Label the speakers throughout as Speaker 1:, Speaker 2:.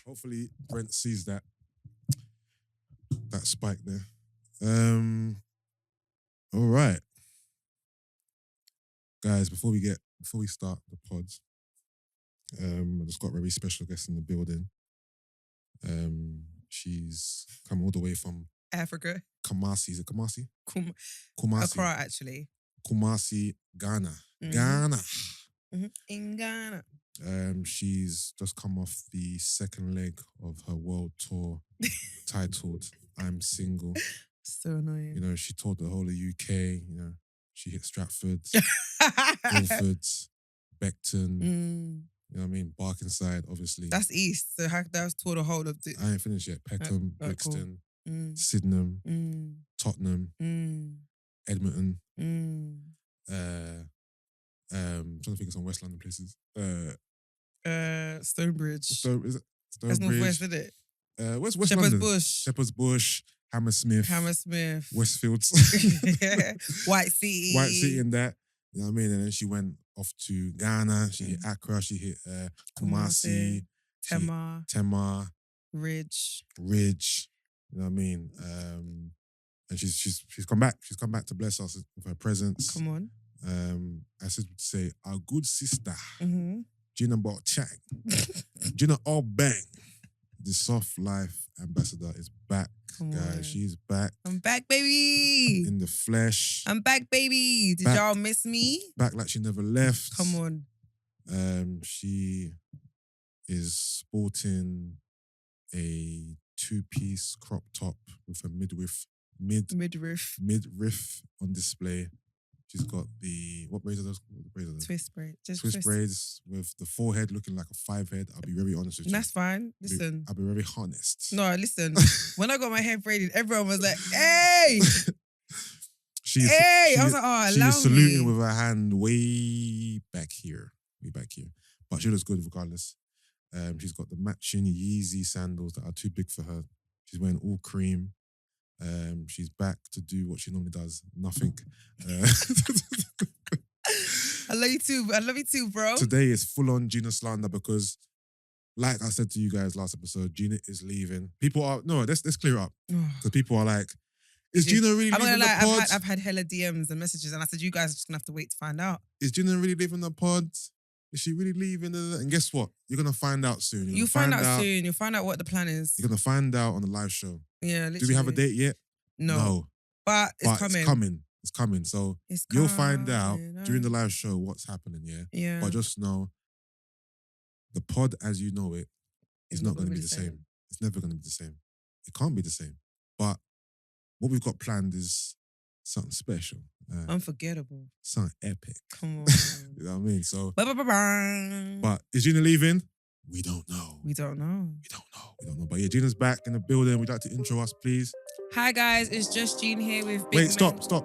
Speaker 1: Hopefully Brent sees that spike there. All right. Guys, before we start the pods, I just got a very special guest in the building. She's come all the way from
Speaker 2: Africa.
Speaker 1: Kumasi. Is it Kumasi?
Speaker 2: Kumasi. Accra, actually.
Speaker 1: Kumasi, Ghana.
Speaker 2: Mm-hmm.
Speaker 1: Ghana.
Speaker 2: Mm-hmm. In Ghana.
Speaker 1: She's just come off the second leg of her world tour titled I'm Single.
Speaker 2: So annoying.
Speaker 1: You know, she toured the whole of UK. You know, she hit Stratford, Guildford, Beckton. You know what I mean? Barkingside, obviously.
Speaker 2: That's east. So that was toured the whole of the...
Speaker 1: I ain't finished yet. Peckham, Brixton,
Speaker 2: cool.
Speaker 1: Sydenham, Tottenham, Edmonton. I'm trying to think of some West London places.
Speaker 2: Stonebridge.
Speaker 1: Is it Stonebridge?
Speaker 2: That's northwest, isn't it?
Speaker 1: Where's West
Speaker 2: Shepherd's
Speaker 1: London?
Speaker 2: Bush.
Speaker 1: Shepherd's Bush, Hammersmith, Westfields,
Speaker 2: White City.
Speaker 1: White City and that. You know what I mean? And then she went off to Ghana. She hit Accra. She hit Kumasi. Tema.
Speaker 2: Ridge.
Speaker 1: You know what I mean? And she's come back. She's come back to bless us with her presence.
Speaker 2: Come on.
Speaker 1: I said to say, our good sister,
Speaker 2: Gina
Speaker 1: Chang, Gina All Bang, the Soft Life ambassador is back, guys. She's back.
Speaker 2: I'm back, baby.
Speaker 1: In the flesh.
Speaker 2: I'm back, baby. Did y'all miss me?
Speaker 1: Back like she never left.
Speaker 2: Come on.
Speaker 1: She is sporting a 2-piece crop top with a midriff on display. She's got what braids are those?
Speaker 2: Twist braids.
Speaker 1: Twist braids with the forehead looking like a 5-head. I'll be very honest with you.
Speaker 2: That's fine. Listen.
Speaker 1: I'll be very honest.
Speaker 2: No, listen. When I got my hair braided, everyone was like, hey! I was like, oh, allow me.
Speaker 1: She's saluting with her hand way back here. But she looks good regardless. She's got the matching Yeezy sandals that are too big for her. She's wearing all cream. She's back to do what she normally does, nothing.
Speaker 2: I love you too, bro.
Speaker 1: Today is full on Gina slander because, like I said to you guys last episode, Gina is leaving. Let's clear up because people are like, is Gina really leaving the pod?
Speaker 2: I've had hella DMs and messages, and I said, you guys are just gonna have to wait to find out.
Speaker 1: Is Gina really leaving the pod? Is she really leaving? And guess what? You're gonna find out soon.
Speaker 2: You'll find out soon. You'll find out what the plan is.
Speaker 1: You're gonna find out on the live show.
Speaker 2: Yeah, literally.
Speaker 1: Do we have a date yet?
Speaker 2: No. But it's coming.
Speaker 1: It's coming. So you'll find out during the live show what's happening, yeah?
Speaker 2: Yeah.
Speaker 1: But just know, the pod as you know it is not going to be the same. It's never going to be the same. It can't be the same. But what we've got planned is something special.
Speaker 2: Unforgettable.
Speaker 1: Something epic.
Speaker 2: Come on.
Speaker 1: You know what I mean? So,
Speaker 2: Ba-ba-ba-bang.
Speaker 1: But is Gina leaving? We don't know.
Speaker 2: We don't know.
Speaker 1: But yeah, Gina's back in the building. We'd like to intro us, please.
Speaker 2: Hi guys, it's just Jean here with Big
Speaker 1: Wait, stop.
Speaker 2: Wow.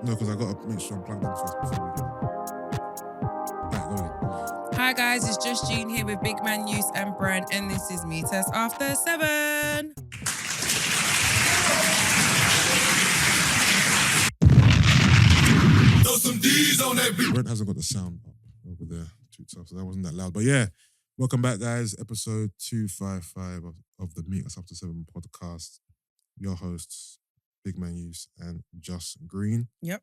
Speaker 1: No, because I got to make sure I'm plugged in first before we go. Right, go again.
Speaker 2: Hi guys, it's just Jean here with Big Man Use and Brand, and this is Meet Us After 7.
Speaker 1: Throw some D's on that beat. Brent hasn't got the sound up over there too tough, so that wasn't that loud. But yeah, welcome back, guys. Episode 255 of the Meet Us After 7 podcast. Your hosts, Big Man Use and Just Green.
Speaker 2: Yep.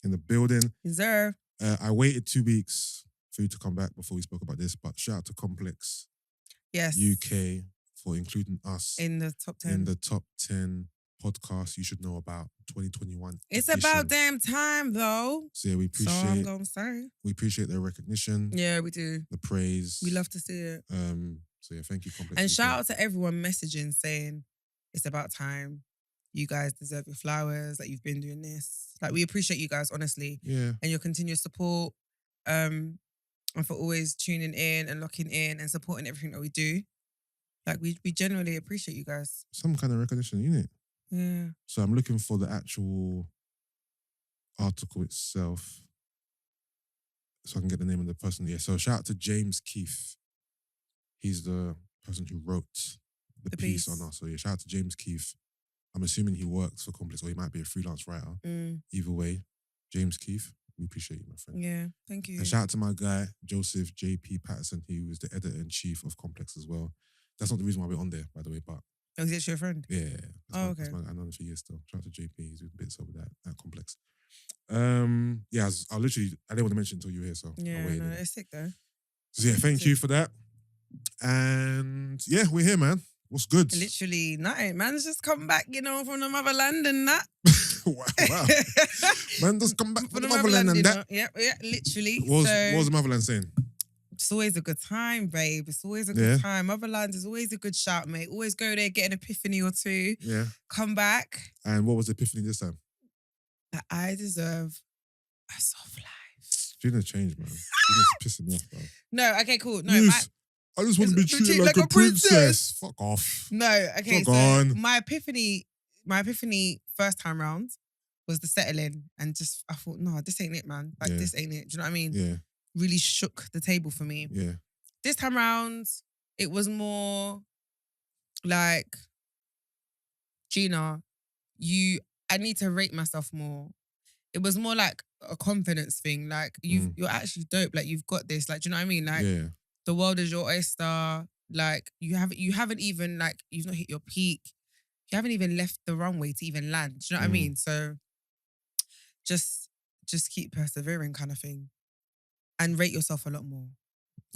Speaker 1: In the building.
Speaker 2: Yes, sir.
Speaker 1: I waited 2 weeks for you to come back before we spoke about this, but shout out to Complex UK for including us
Speaker 2: in the top 10.
Speaker 1: In the top 10 podcasts you should know about 2021.
Speaker 2: It's about damn time, though.
Speaker 1: So yeah, we appreciate.
Speaker 2: So I'm gonna say
Speaker 1: we appreciate their recognition.
Speaker 2: Yeah, we do.
Speaker 1: The praise.
Speaker 2: We love to see it.
Speaker 1: So yeah, thank you, Complex.
Speaker 2: And
Speaker 1: UK.
Speaker 2: shout out to everyone messaging saying it's about time. You guys deserve your flowers. Like, you've been doing this. Like, we appreciate you guys, honestly.
Speaker 1: Yeah.
Speaker 2: And your continuous support. And for always tuning in and locking in and supporting everything that we do. Like, we genuinely appreciate you guys.
Speaker 1: Some kind of recognition, innit?
Speaker 2: Yeah.
Speaker 1: So I'm looking for the actual article itself so I can get the name of the person. Yeah, so shout out to James Keith. He's the person who wrote the piece on us. So yeah, shout out to James Keith. I'm assuming he works for Complex or he might be a freelance writer. Either way, James Keith, we appreciate you, my friend.
Speaker 2: Yeah, thank you.
Speaker 1: And shout out to my guy, Joseph J.P. Patterson, who was the editor-in-chief of Complex as well. That's not the reason why we're on there, by the way, but
Speaker 2: Oh, is it your friend?
Speaker 1: yeah.
Speaker 2: Okay.
Speaker 1: I know him for years still. Shout out to JP, he's doing bits over that complex. Yeah, I didn't want to mention it until you were here, so
Speaker 2: Yeah,
Speaker 1: I'll wait
Speaker 2: no,
Speaker 1: anyway.
Speaker 2: it's sick though.
Speaker 1: So yeah, thank you for that. And yeah, we're here, man. What's good?
Speaker 2: Literally, nothing. Man's just come back, from the motherland and that.
Speaker 1: wow. Man, just come back from the motherland and that.
Speaker 2: Yeah, literally.
Speaker 1: What was the motherland saying?
Speaker 2: It's always a good time, babe. It's always a good time. Motherland is always a good shout, mate. Always go there, get an epiphany or two.
Speaker 1: Yeah.
Speaker 2: Come back.
Speaker 1: And what was the epiphany this time?
Speaker 2: That I deserve a soft life.
Speaker 1: Gina's changed, man. Gina's pissing me off, bro.
Speaker 2: No, okay, cool. No,
Speaker 1: I just want to be treated like a princess. Fuck off.
Speaker 2: No, okay,
Speaker 1: Fuck on.
Speaker 2: my epiphany first time round was the settling, and just I thought, no, this ain't it, man. Like this ain't it. Do you know what I mean?
Speaker 1: Yeah.
Speaker 2: Really shook the table for me.
Speaker 1: Yeah.
Speaker 2: This time round, it was more like, Gina, I need to rate myself more. It was more like a confidence thing. Like you're actually dope. Like you've got this. Like, do you know what I mean? Like the world is your oyster. Like you haven't even like you've not hit your peak. You haven't even left the runway to even land. Do you know what I mean? So just keep persevering, kind of thing, and rate yourself a lot more.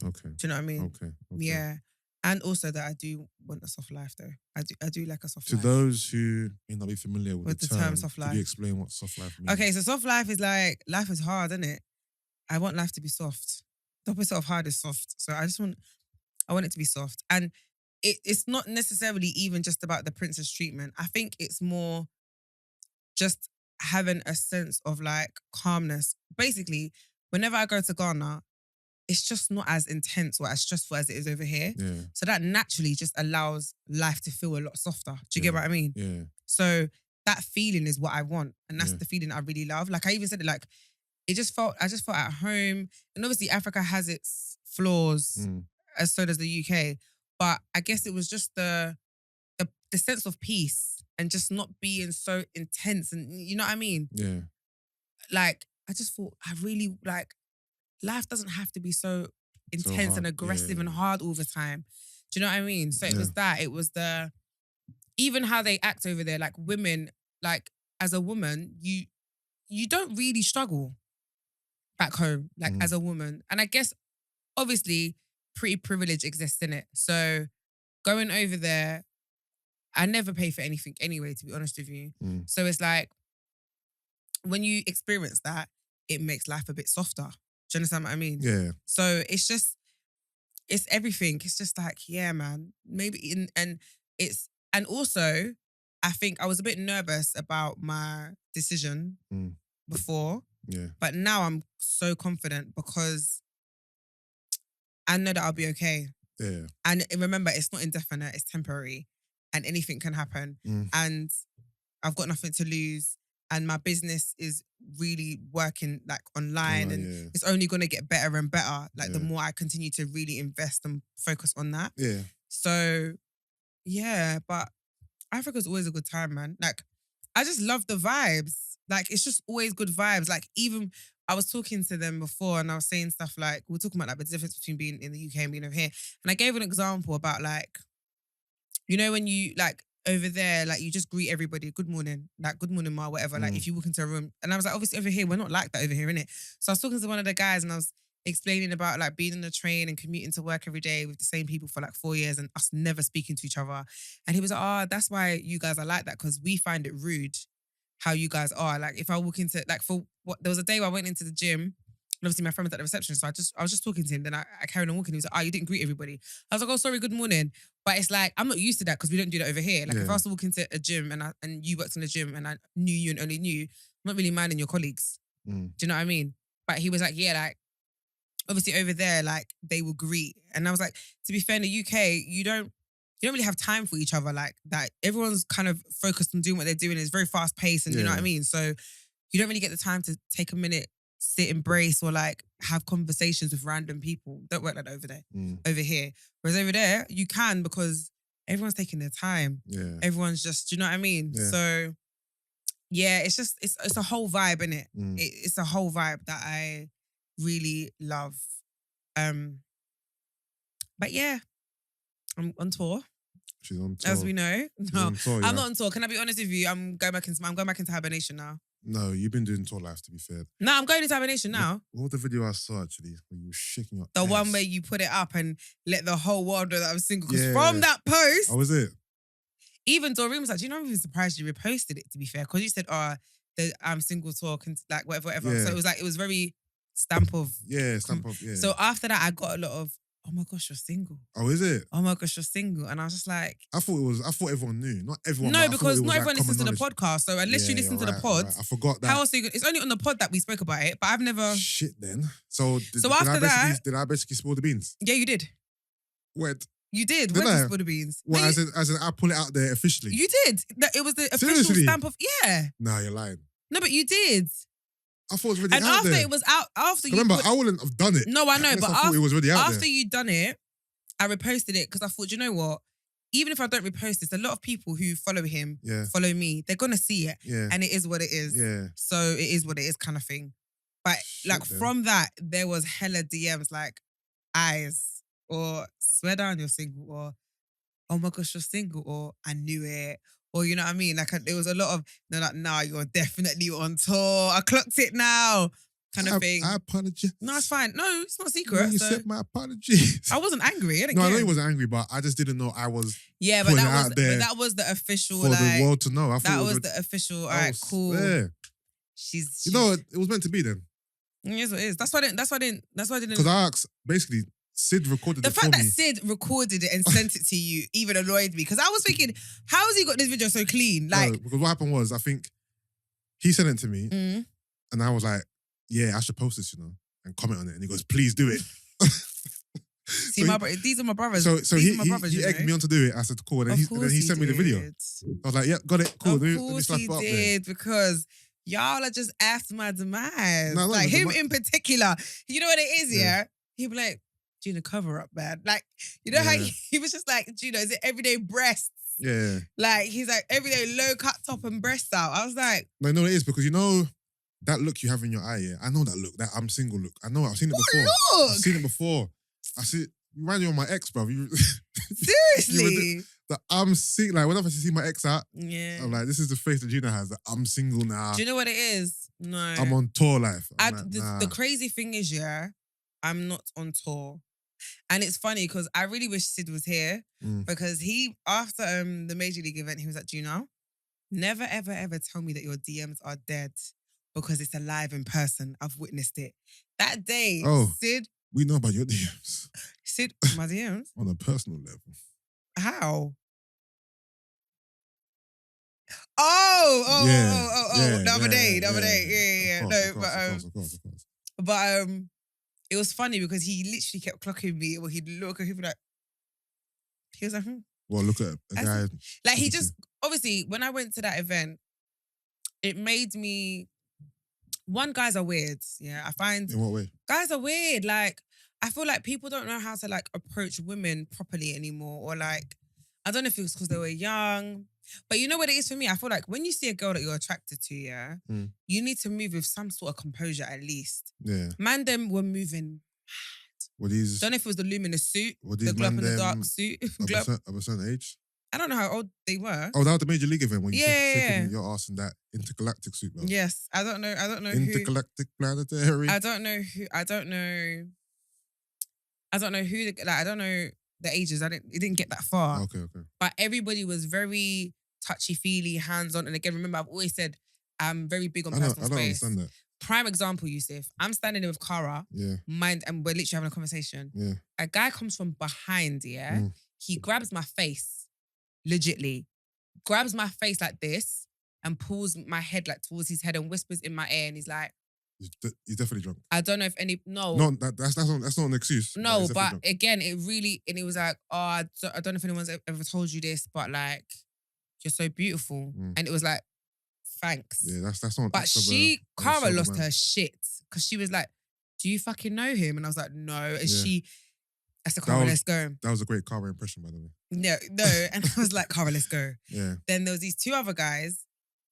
Speaker 1: Okay.
Speaker 2: Do you know what I mean?
Speaker 1: Okay.
Speaker 2: Yeah. And also that I do want a soft life though. I do like a soft life.
Speaker 1: To those who may not be familiar with the term
Speaker 2: soft life.
Speaker 1: Could you explain what soft life means?
Speaker 2: Okay, so soft life is like, life is hard, isn't it? I want life to be soft. The opposite of hard is soft. So I want it to be soft. And it's not necessarily even just about the princess treatment. I think it's more just having a sense of like calmness. Basically, whenever I go to Ghana, it's just not as intense or as stressful as it is over here.
Speaker 1: Yeah.
Speaker 2: So that naturally just allows life to feel a lot softer. Do you get what I mean?
Speaker 1: Yeah.
Speaker 2: So that feeling is what I want. And that's the feeling I really love. Like I even said it like, I just felt at home. And obviously Africa has its flaws, as so does the UK. But I guess it was just the sense of peace and just not being so intense. And you know what I mean?
Speaker 1: Yeah.
Speaker 2: Like, I just thought I really like, life doesn't have to be so intense and aggressive and hard all the time. Do you know what I mean? So it was that. It was even how they act over there, like women, like as a woman, you don't really struggle back home, like as a woman. And I guess, obviously, pretty privilege exists in it. So going over there, I never pay for anything anyway, to be honest with you. So it's like, when you experience that, it makes life a bit softer. Do you understand what I mean?
Speaker 1: Yeah.
Speaker 2: So it's everything. It's just like, yeah, man. Maybe and also, I think I was a bit nervous about my decision before.
Speaker 1: Yeah.
Speaker 2: But now I'm so confident because I know that I'll be okay.
Speaker 1: Yeah.
Speaker 2: And remember, it's not indefinite, it's temporary. And anything can happen. And I've got nothing to lose. And my business is really working like online and it's only going to get better and better. Like the more I continue to really invest and focus on that.
Speaker 1: Yeah.
Speaker 2: So yeah, but Africa's always a good time, man. Like I just love the vibes. Like it's just always good vibes. Like even I was talking to them before and I was saying stuff like, we were talking about like the difference between being in the UK and being over here. And I gave an example about like, you know, when you like, over there, like you just greet everybody, good morning, like good morning, ma, whatever. Like if you walk into a room, and I was like, obviously over here, we're not like that over here, innit? So I was talking to one of the guys and I was explaining about like being on the train and commuting to work every day with the same people for like 4 years and us never speaking to each other. And he was like, oh, that's why you guys are like that, because we find it rude how you guys are. Like if I walk into, like there was a day where I went into the gym. And obviously my friend was at the reception, so I was just talking to him. Then I carried on walking. He was like, oh, you didn't greet everybody. I was like, oh, sorry, good morning. But it's like, I'm not used to that because we don't do that over here. Like if I was to walk into a gym and you worked in the gym and I knew you and only knew, I'm not really minding your colleagues. Do you know what I mean? But he was like, yeah, like, obviously over there, like they will greet. And I was like, to be fair, in the UK, you don't really have time for each other like that. Everyone's kind of focused on doing what they're doing. It's very fast paced and you know what I mean? So you don't really get the time to take a minute, sit, embrace, or like have conversations with random people. Don't work like that over there, over here. Whereas over there, you can because everyone's taking their time.
Speaker 1: Yeah.
Speaker 2: Everyone's just, do you know what I mean?
Speaker 1: Yeah.
Speaker 2: So yeah, it's just, it's a whole vibe, innit? It's a whole vibe that I really love. But yeah, I'm on tour,
Speaker 1: She's on tour.
Speaker 2: as we know.
Speaker 1: She's
Speaker 2: No,
Speaker 1: on tour,
Speaker 2: I'm
Speaker 1: yeah.
Speaker 2: not on tour. Can I be honest with you? I'm going back into hibernation now.
Speaker 1: No, you've been doing tour life, to be fair.
Speaker 2: No, I'm going into hibernation now.
Speaker 1: What was the video I saw, actually, where you were shaking your
Speaker 2: The
Speaker 1: ass?
Speaker 2: one where you put it up and let the whole world know that I'm single. Because
Speaker 1: Yeah.
Speaker 2: from that post,
Speaker 1: Oh, was it?
Speaker 2: even Doreen was like, do you know, I'm even surprised you reposted it, to be fair. Because you said, the I'm single talk and like whatever.
Speaker 1: Yeah.
Speaker 2: So it was very stamp of.
Speaker 1: Yeah, stamp up, yeah.
Speaker 2: So after that, I got a lot of, oh my gosh, you're single.
Speaker 1: Oh, is it?
Speaker 2: Oh my gosh, you're single. And I was just like...
Speaker 1: I thought everyone knew. Not everyone,
Speaker 2: No,
Speaker 1: but I thought
Speaker 2: because
Speaker 1: it was
Speaker 2: not everyone
Speaker 1: like
Speaker 2: listens to the
Speaker 1: common
Speaker 2: podcast. So unless you listen to the pod,
Speaker 1: I forgot that.
Speaker 2: how else are you gonna... It's only on the pod that we spoke about it, but I've never...
Speaker 1: Shit, then. So, did I basically spill the beans?
Speaker 2: Yeah, you did.
Speaker 1: What?
Speaker 2: You did.
Speaker 1: Did
Speaker 2: Where did
Speaker 1: I?
Speaker 2: you spill the beans?
Speaker 1: Well,
Speaker 2: No,
Speaker 1: as in, I pull it out there officially.
Speaker 2: you did. It was the official
Speaker 1: Seriously?
Speaker 2: stamp of... Yeah.
Speaker 1: Nah, you're lying.
Speaker 2: No, but you did.
Speaker 1: I thought it was already
Speaker 2: And
Speaker 1: out
Speaker 2: after
Speaker 1: there.
Speaker 2: it was out, after you
Speaker 1: Remember,
Speaker 2: put-
Speaker 1: I wouldn't have done it.
Speaker 2: No, I know,
Speaker 1: unless
Speaker 2: but
Speaker 1: I thought it was already out
Speaker 2: after
Speaker 1: there.
Speaker 2: you done it, I reposted it because I thought, you know what? Even if I don't repost this, a lot of people who follow him,
Speaker 1: Yeah,
Speaker 2: follow me, they're gonna see it.
Speaker 1: yeah,
Speaker 2: And it is what it is.
Speaker 1: yeah.
Speaker 2: So it is what it is kind of thing. But
Speaker 1: Shit,
Speaker 2: like
Speaker 1: then.
Speaker 2: from that, there was hella DMs like eyes or swear down you're single or oh my gosh, you're single or I knew it. Or you know what I mean? Like there was a lot of they're like, nah, you're definitely on tour. I clocked it now. Kind of thing.
Speaker 1: I apologize.
Speaker 2: No, it's fine. No, it's not
Speaker 1: No,
Speaker 2: secret.
Speaker 1: you
Speaker 2: So
Speaker 1: said my apologies.
Speaker 2: I wasn't angry. I didn't
Speaker 1: No, I
Speaker 2: care.
Speaker 1: know he wasn't angry, but I just didn't know I was
Speaker 2: Yeah, but
Speaker 1: putting it out there
Speaker 2: that was the official
Speaker 1: for
Speaker 2: like
Speaker 1: the world to know. I thought
Speaker 2: that
Speaker 1: it
Speaker 2: was
Speaker 1: was
Speaker 2: the official. All
Speaker 1: I
Speaker 2: right, cool.
Speaker 1: swear.
Speaker 2: She's
Speaker 1: You know, it was meant to be then.
Speaker 2: it is what it is. That's why I didn't.
Speaker 1: Because I asked, basically, Sid recorded
Speaker 2: The
Speaker 1: it for
Speaker 2: fact that
Speaker 1: me.
Speaker 2: Sid recorded it and sent it to you even annoyed me because I was thinking, how has he got this video so clean? Like,
Speaker 1: No, because what happened was, I think he sent it to me,
Speaker 2: mm,
Speaker 1: and I was like, yeah, I should post this, and comment on it. And he goes, please do it.
Speaker 2: see,
Speaker 1: So
Speaker 2: these are my brothers.
Speaker 1: So
Speaker 2: These
Speaker 1: he
Speaker 2: are my brothers,
Speaker 1: he
Speaker 2: you
Speaker 1: egged
Speaker 2: know?
Speaker 1: me on to do it. I said, cool. And then,
Speaker 2: Of
Speaker 1: and then
Speaker 2: course
Speaker 1: he sent me the video.
Speaker 2: did.
Speaker 1: I was like, yeah, got it. Cool.
Speaker 2: Of
Speaker 1: Let me
Speaker 2: course
Speaker 1: slap
Speaker 2: he
Speaker 1: it up there.
Speaker 2: did because y'all are just after my demise.
Speaker 1: No,
Speaker 2: like
Speaker 1: the
Speaker 2: him
Speaker 1: demi-
Speaker 2: in particular. You know what it is,
Speaker 1: Yeah.
Speaker 2: yeah? He'd be like, Gina, cover up, man. Like, you know how
Speaker 1: Yeah.
Speaker 2: he was just like, Gina, is it everyday breasts?
Speaker 1: Yeah.
Speaker 2: Like, he's like, everyday low cut top and breasts out. I was like,
Speaker 1: No, no, it is because that look you have in your eye, yeah? I know that look, that I'm single look. I know, I've seen it before.
Speaker 2: look!
Speaker 1: I've seen it before. I see it. You remind you of my ex, bro.
Speaker 2: Seriously?
Speaker 1: That I'm single. Like, whenever I see my ex out,
Speaker 2: Yeah.
Speaker 1: I'm like, this is the face that Gina has. That I'm single now.
Speaker 2: Do you know what it is? No.
Speaker 1: I'm on tour life. I'm like, nah.
Speaker 2: The crazy thing is, yeah, I'm not on tour. And it's funny because I really wish Sid was here
Speaker 1: Mm.
Speaker 2: because he, after the Major League event, he was like, Gina, never, ever, ever tell me that your DMs are dead because it's alive in person. I've witnessed it. That day,
Speaker 1: Oh.
Speaker 2: Sid,
Speaker 1: We know about your DMs
Speaker 2: my DMs?
Speaker 1: on a personal level.
Speaker 2: How? Oh,
Speaker 1: Yeah,
Speaker 2: the other day.
Speaker 1: yeah.
Speaker 2: Yeah.
Speaker 1: Of
Speaker 2: No,
Speaker 1: course.
Speaker 2: but it was funny because he literally kept clocking me. Well, he'd look and he'd be like, he was like,
Speaker 1: Well, look at a guy.
Speaker 2: Like he
Speaker 1: Obviously.
Speaker 2: just, obviously, when I went to that event, it made me, one, guys are weird. Yeah, I find
Speaker 1: In what way?
Speaker 2: guys are weird. Like, I feel like people don't know how to like approach women properly anymore. Or like, I don't know if it was because they were young. But you know what it is for me? I feel like when you see a girl that you're attracted to, yeah,
Speaker 1: Mm.
Speaker 2: you need to move with some sort of composure at least.
Speaker 1: Yeah.
Speaker 2: Man, them were moving.
Speaker 1: Were these,
Speaker 2: Don't know if it was the luminous suit,
Speaker 1: were
Speaker 2: the
Speaker 1: these
Speaker 2: glow up
Speaker 1: man
Speaker 2: in the
Speaker 1: them
Speaker 2: dark suit.
Speaker 1: of
Speaker 2: Glow-
Speaker 1: a certain age?
Speaker 2: I don't know how old they were.
Speaker 1: Oh, that was the Major League event when you
Speaker 2: Yeah,
Speaker 1: taking
Speaker 2: yeah.
Speaker 1: your ass in that intergalactic suit, bro.
Speaker 2: Yes, I don't know who.
Speaker 1: Intergalactic planetary.
Speaker 2: I don't know who the ages. It didn't get that far.
Speaker 1: Okay.
Speaker 2: But everybody was very touchy-feely, hands-on. And again, remember, I've always said I'm very big on
Speaker 1: I
Speaker 2: personal
Speaker 1: don't
Speaker 2: space.
Speaker 1: understand that.
Speaker 2: Prime example, Yusuff. I'm standing there with Cara,
Speaker 1: Yeah.
Speaker 2: and we're literally having a conversation.
Speaker 1: Yeah.
Speaker 2: A guy comes from behind, yeah?
Speaker 1: Mm.
Speaker 2: He grabs my face, legitly. Grabs my face like this and pulls my head like towards his head and whispers in my ear. And he's like,
Speaker 1: He's definitely drunk.
Speaker 2: I don't know if any, no.
Speaker 1: No, that's not an excuse.
Speaker 2: No,
Speaker 1: he's
Speaker 2: but
Speaker 1: definitely drunk.
Speaker 2: again, it was like, oh, I don't know if anyone's ever told you this, but like, you're so beautiful.
Speaker 1: Mm.
Speaker 2: And it was like, thanks.
Speaker 1: Yeah, that's not.
Speaker 2: But
Speaker 1: acts of
Speaker 2: Cara
Speaker 1: sober
Speaker 2: lost
Speaker 1: man.
Speaker 2: her shit because she was like, do you fucking know him? And I was like, no. And
Speaker 1: Yeah.
Speaker 2: I said, Cara, let's go.
Speaker 1: That was a great Cara impression, by the way.
Speaker 2: No. And I was like, Cara, let's go.
Speaker 1: Yeah.
Speaker 2: Then there was these two other guys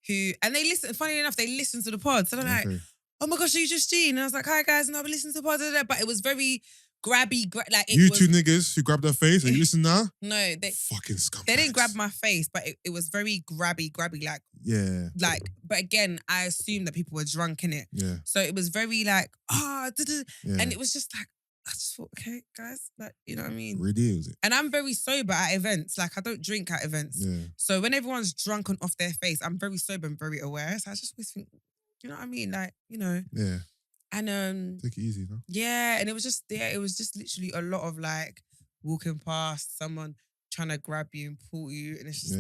Speaker 2: and they listened, funny enough, they listened to the pod. So they're like,
Speaker 1: Okay.
Speaker 2: oh my gosh, are you just Gene? And I was like, hi guys, no, I've been listening to the pod. But it was very grabby, like it
Speaker 1: You
Speaker 2: was.
Speaker 1: two niggas who grabbed her face, are you listening now?
Speaker 2: No, they
Speaker 1: Fucking scumbags.
Speaker 2: They didn't grab my face, but it was very grabby, like.
Speaker 1: Yeah.
Speaker 2: Like, but again, I assumed that people were drunk in it.
Speaker 1: Yeah.
Speaker 2: So it was very like,
Speaker 1: Yeah.
Speaker 2: and it was just like, I just thought, okay, guys, like, you know what I mean?
Speaker 1: Really is it?
Speaker 2: And I'm very sober at events. Like, I don't drink at events.
Speaker 1: Yeah.
Speaker 2: So when everyone's drunk and off their face, I'm very sober and very aware. So I just always think, you know what I mean? Like, you know.
Speaker 1: Yeah.
Speaker 2: And
Speaker 1: take it easy, no?
Speaker 2: yeah, and it was just literally a lot of like walking past someone trying to grab you and pull you, and it's just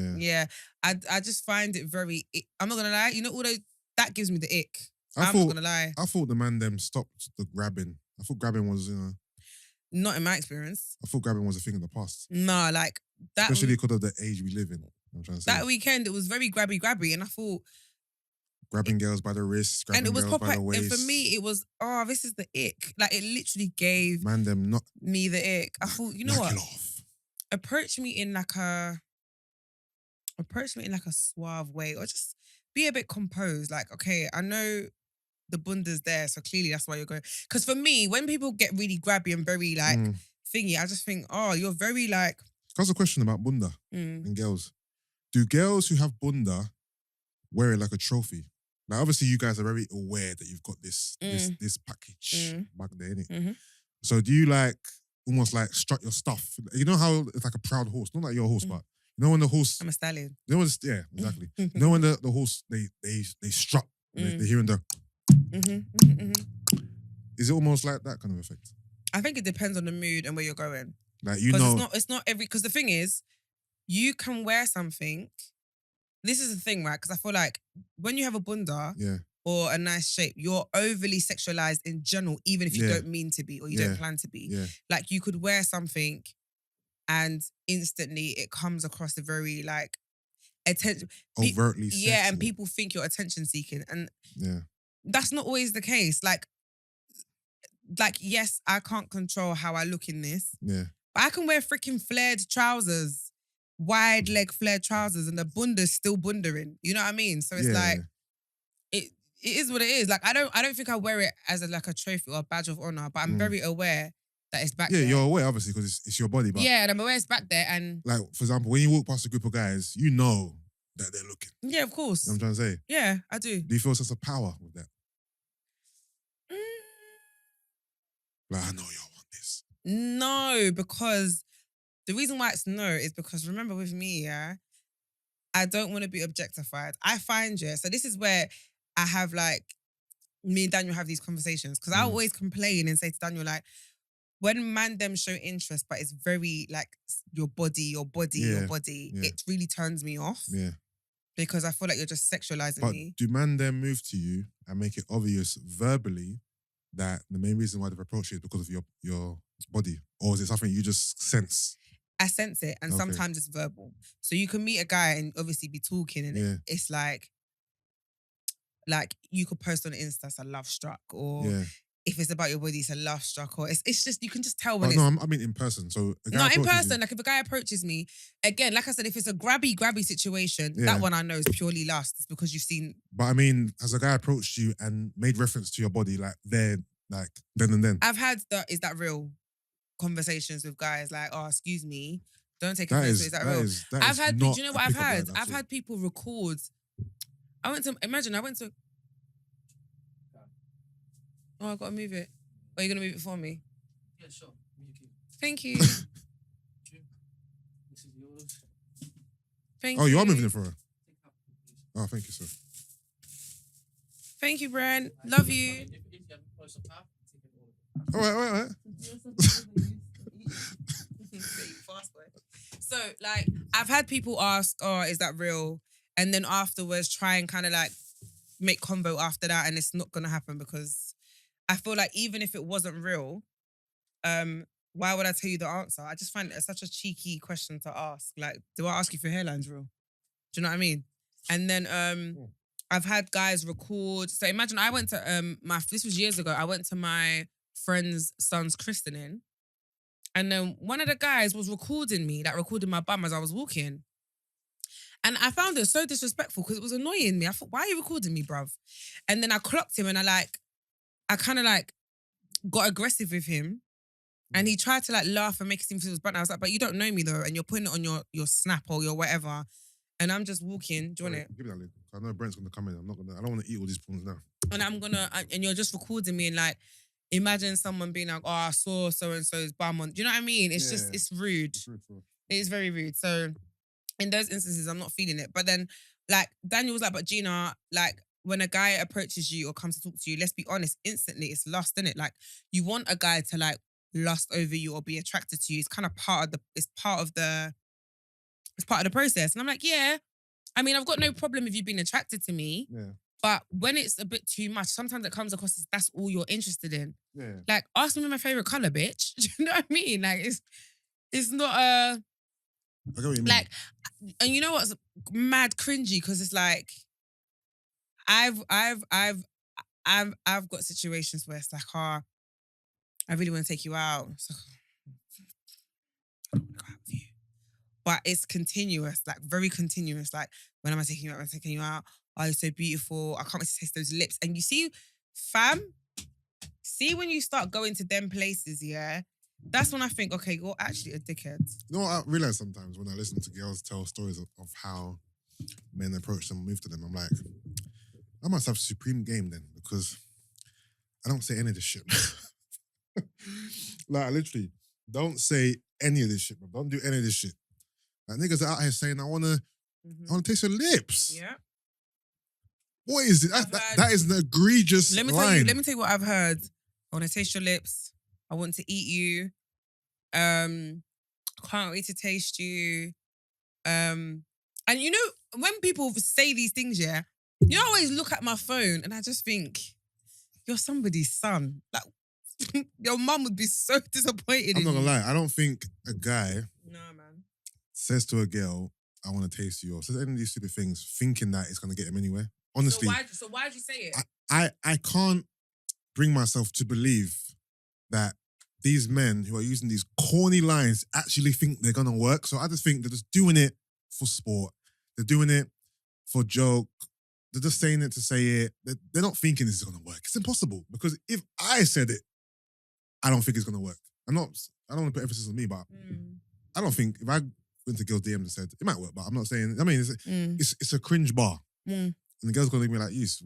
Speaker 2: I just find it very. I'm not gonna lie, you know, although that gives me the ick. I'm not gonna lie.
Speaker 1: I thought the man them stopped the grabbing. I thought grabbing was,
Speaker 2: not in my experience.
Speaker 1: I thought grabbing was a thing of the past.
Speaker 2: No, like that.
Speaker 1: Especially because of the age we live in. I'm trying to say.
Speaker 2: That weekend, it was very grabby, and I thought.
Speaker 1: Grabbing girls by the wrists, grabbing girls by the waist.
Speaker 2: And for me, it was, this is the ick. Like, it literally gave
Speaker 1: them
Speaker 2: me the ick. I thought, you know what?
Speaker 1: Off.
Speaker 2: Approach me in like a suave way, or just be a bit composed. Like, okay, I know the bunda's there, so clearly that's why you're going. Because for me, when people get really grabby and very like thingy, I just think, you're very like.
Speaker 1: That's a question about bunda and girls. Do girls who have bunda wear it like a trophy? Like, obviously, you guys are very aware that you've got this package back there, innit?
Speaker 2: Mm-hmm.
Speaker 1: So do you like almost like strut your stuff? You know how it's like a proud horse, not like your horse, but you know when the horse.
Speaker 2: I'm a stallion.
Speaker 1: You know when yeah, exactly. You know when the horse they strut, they're hearing the. Is it almost like that kind of effect?
Speaker 2: I think it depends on the mood and where you're going.
Speaker 1: Like, you know,
Speaker 2: it's not every, because the thing is, you can wear something. This is the thing, right? Because I feel like when you have a bunda or a nice shape, you're overly sexualized in general, even if you don't mean to be or you don't plan to be.
Speaker 1: Yeah.
Speaker 2: Like, you could wear something and instantly it comes across a very like attention,
Speaker 1: overtly sexual.
Speaker 2: Yeah, and people think you're attention seeking, and that's not always the case. Like yes, I can't control how I look in this.
Speaker 1: Yeah,
Speaker 2: but I can wear freaking flared trousers. Wide leg flared trousers and the bunda's still bundering. You know what I mean? So it's like it is what it is. Like I don't think I wear it as a trophy or a badge of honor, but I'm very aware that it's back there.
Speaker 1: Yeah, you're aware obviously because it's your body. But
Speaker 2: and I'm aware it's back there, and
Speaker 1: like, for example, when you walk past a group of guys, you know that they're looking.
Speaker 2: Yeah, of course.
Speaker 1: You know what I'm trying to say?
Speaker 2: Yeah, I do.
Speaker 1: Do you feel a sense of power with that? Like, I know y'all want this.
Speaker 2: No, because the reason why it's no is because, remember with me, I don't want to be objectified. I find so this is where I have like, me and Daniel have these conversations, because I always complain and say to Daniel, like, when man them show interest, but it's very like your body, it really turns me off. Yeah. Because I feel like you're just sexualizing me.
Speaker 1: But do man them move to you and make it obvious verbally that the main reason why they've approached you is because of your body? Or is it something you just sense?
Speaker 2: I sense it, and sometimes it's verbal. So you can meet a guy and obviously be talking, and it's like you could post on Insta, it's a love struck, or if it's about your body, it's a love struck, or it's just, you can just tell when it's...
Speaker 1: No, I mean in person. So a guy
Speaker 2: in person, like if a guy approaches me, again, like I said, if it's a grabby situation, that one I know is purely lust. It's because you've seen...
Speaker 1: But I mean, has a guy approached you and made reference to your body like then and then?
Speaker 2: I've had is that real conversations with guys like, oh, excuse me, don't take offense to it, is that real? I've had, do you know what I've had? I've had people record. I went to... Oh, I gotta move it. Are you gonna move it for me?
Speaker 3: Yeah, sure.
Speaker 2: Thank you.
Speaker 3: This is yours.
Speaker 2: Thank you.
Speaker 1: Oh, you are moving it for her? Oh, thank you, sir.
Speaker 2: Thank you, Bran. Love you.
Speaker 1: All right.
Speaker 2: So, like, I've had people ask, oh, is that real? And then afterwards try and kind of like make convo after that, and it's not gonna happen, because I feel like even if it wasn't real, why would I tell you the answer? I just find it such a cheeky question to ask. Like, do I ask if your hairline's real? Do you know what I mean? And then I've had guys record. So imagine I went to this was years ago. I went to my friend's son's christening, and then one of the guys was recording me, like recording my bum as I was walking. And I found it so disrespectful because it was annoying me. I thought, why are you recording me, bruv? And then I clocked him, and I kind of like got aggressive with him. And he tried to like laugh and make it seem feel bad. I was like, but you don't know me though, and you're putting it on your snap or your whatever. And I'm just walking. Do you want it?
Speaker 1: Give me that link. I know Brent's gonna come in. I don't want to eat all these prawns now.
Speaker 2: And you're just recording me and like, imagine someone being like, oh, I saw so and so's bum on. Do you know what I mean? It's just, it's rude.
Speaker 1: It's rude.
Speaker 2: It is very rude. So in those instances, I'm not feeling it. But then, like, Daniel was like, but Gina, like, when a guy approaches you or comes to talk to you, let's be honest, instantly it's lust, innit? Like, you want a guy to like lust over you or be attracted to you. It's kind of part of the process. And I'm like, yeah. I mean, I've got no problem with you being attracted to me.
Speaker 1: Yeah.
Speaker 2: But when it's a bit too much, sometimes it comes across as that's all you're interested in.
Speaker 1: Yeah.
Speaker 2: Like, ask me my favorite color, bitch. Do you know what I mean? Like, it's not a.
Speaker 1: I get what you mean.
Speaker 2: Like, and you know what's mad cringy? Because it's like, I've got situations where it's like, oh, I really want to take you out. It's like, I don't want to go out with you. But it's continuous, like very continuous. Like, when am I taking you out? Am I taking you out? Oh, you're so beautiful. I can't wait to taste those lips. And you see, fam, when you start going to them places, yeah, that's when I think, okay, you're actually a dickhead.
Speaker 1: You know what I realize sometimes when I listen to girls tell stories of how men approach them and move to them, I'm like, I must have supreme game then, because I don't say any of this shit. Like, I literally don't say any of this shit, bro. Don't do any of this shit. Like, niggas are out here saying, I wanna taste your lips.
Speaker 2: Yeah.
Speaker 1: What is it? That is an egregious line.
Speaker 2: Let me tell you what I've heard. I want to taste your lips. I want to eat you. Can't wait to taste you. And you know, when people say these things, yeah, you always look at my phone and I just think, you're somebody's son. Like, your mum would be so disappointed.
Speaker 1: I'm not gonna lie. I don't think a guy says to a girl, I want to taste you, or says any of these stupid things thinking that it's gonna get him anywhere. Honestly.
Speaker 2: So why'd you say it?
Speaker 1: I can't bring myself to believe that these men who are using these corny lines actually think they're gonna work. So I just think they're just doing it for sport. They're doing it for joke. They're just saying it to say it. They're not thinking this is gonna work. It's impossible, because if I said it, I don't think it's gonna work. I don't want to put emphasis on me, but I don't think if I went to girls' DMs and said it might work, but I'm not saying. I mean, it's a cringe bar. And the girl's gonna be like, "Is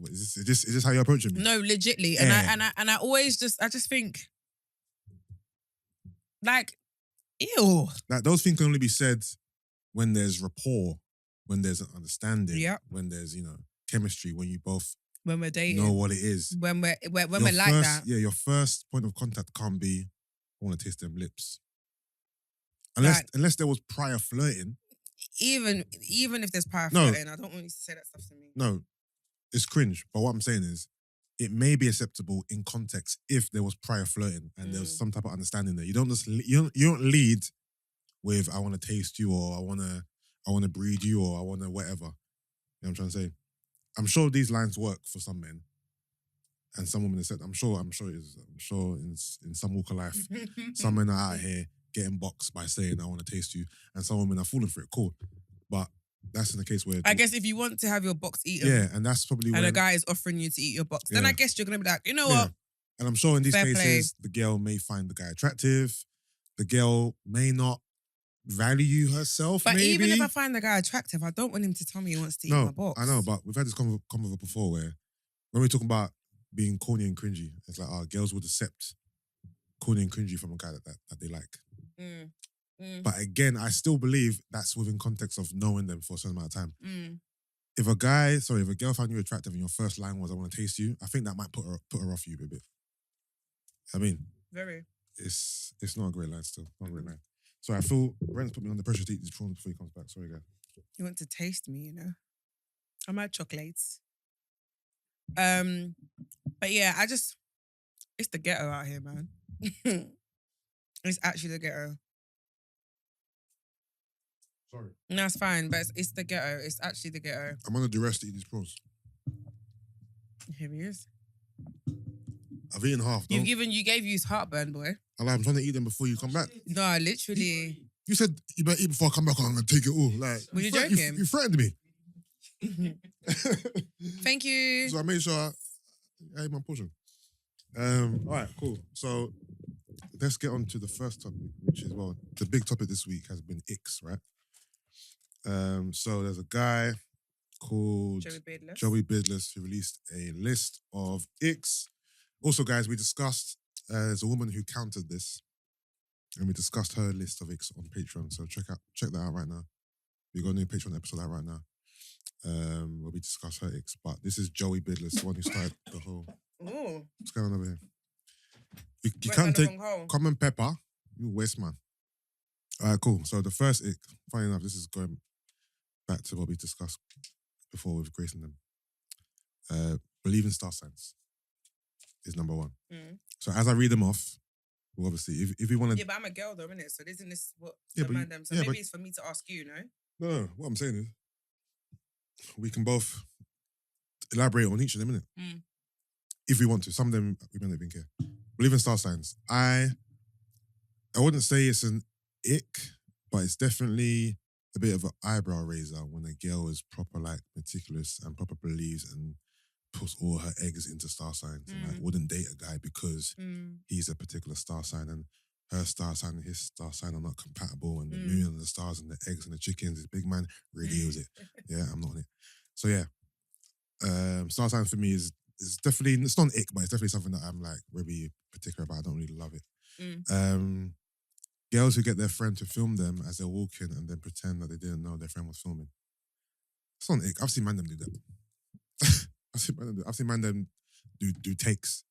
Speaker 1: this how you're approaching me?"
Speaker 2: No, legitly.
Speaker 1: Yeah.
Speaker 2: And I always just think, like, ew.
Speaker 1: Like, those things can only be said when there's rapport, when there's an understanding, when there's, you know, chemistry, when you both
Speaker 2: when we're dating,
Speaker 1: know what it is.
Speaker 2: When we're like that.
Speaker 1: Yeah, your first point of contact can't be, I want to taste them lips. Unless there was prior flirting.
Speaker 2: Even if there's prior flirting, I don't want you to say that stuff to me.
Speaker 1: No, it's cringe. But what I'm saying is, it may be acceptable in context if there was prior flirting and there was some type of understanding there. You don't just you don't lead with, I want to taste you, or I want to breed you, or I want to whatever. You know what I'm trying to say? I'm sure these lines work for some men, and some women have said, I'm sure in some walk of life, some men are out here getting boxed by saying, I want to taste you, and some women are falling for it. Cool, but that's in the case where
Speaker 2: I guess if you want to have your box eaten,
Speaker 1: yeah, and that's probably when
Speaker 2: a guy is offering you to eat your box, then I guess you're gonna be like, you know what?
Speaker 1: And I'm sure in these
Speaker 2: Fair
Speaker 1: cases, the girl may find the guy attractive. The girl may not value herself.
Speaker 2: But
Speaker 1: maybe.
Speaker 2: even if I find the guy attractive, I don't want him to tell me he wants to eat my box.
Speaker 1: I know, but we've had this convo before where when we're talking about being corny and cringy, it's like, girls would accept corny and cringy from a guy that they like. But again, I still believe that's within context of knowing them for a certain amount of time. If a girl found you attractive and your first line was, I want to taste you, I think that might put her off you a bit. I mean,
Speaker 2: very.
Speaker 1: It's not a great line still. Not a great line. So I feel Brent's put me on the pressure to eat these prawns before he comes back. Sorry, guys.
Speaker 2: You want to taste me, you know? I'm at chocolates. But yeah, it's the ghetto out here, man. It's actually the ghetto.
Speaker 1: Sorry.
Speaker 2: No, it's fine, but it's the ghetto. It's actually the ghetto.
Speaker 1: I'm under duress to eat these prawns.
Speaker 2: Here he is.
Speaker 1: I've eaten half.
Speaker 2: You gave you heartburn, boy.
Speaker 1: I'm trying to eat them before you come back.
Speaker 2: No, literally.
Speaker 1: You said you better eat before I come back, or I'm gonna take it all. Like,
Speaker 2: were you joking?
Speaker 1: You threatened me.
Speaker 2: Thank you.
Speaker 1: So I made sure I ate my portion. All right, cool. So let's get on to the first topic, which is, well, the big topic this week has been icks, right? So there's a guy called Joey Beardless who released a list of icks. Also, guys, we discussed, there's a woman who counted this, and we discussed her list of icks on Patreon. So check that out right now. We got a new Patreon episode out right now, where we discuss her icks. But this is Joey Beardless, the one who started the whole.
Speaker 2: Ooh.
Speaker 1: What's going on over here? You can't take common pepper. You waste, man. All right, cool. So the first ick, funny enough, this is going back to what we discussed before with Grace and them. Believe in star signs is number one. So as I read them off, well, obviously, if we want to...
Speaker 2: Yeah, but I'm a girl though, innit? So isn't this what them? So maybe it's for me to ask you, no?
Speaker 1: No, what I'm saying is, we can both elaborate on each of them, innit? If we want to. Some of them, we may not even care. Believe in star signs. I wouldn't say it's an ick, but it's definitely a bit of an eyebrow raiser when a girl is proper, like, meticulous and proper believes and puts all her eggs into star signs and like wouldn't date a guy because he's a particular star sign and her star sign and his star sign are not compatible, and the moon and the stars and the eggs and the chickens, this big man really use it. Yeah, I'm not on it. So yeah, star sign for me is definitely, it's not an ick, but it's definitely something that I'm like really particular about. I don't really love it. Girls who get their friend to film them as they're walking and then pretend that they didn't know their friend was filming. It's not an ick. I've seen man them do that. I've seen man them do takes.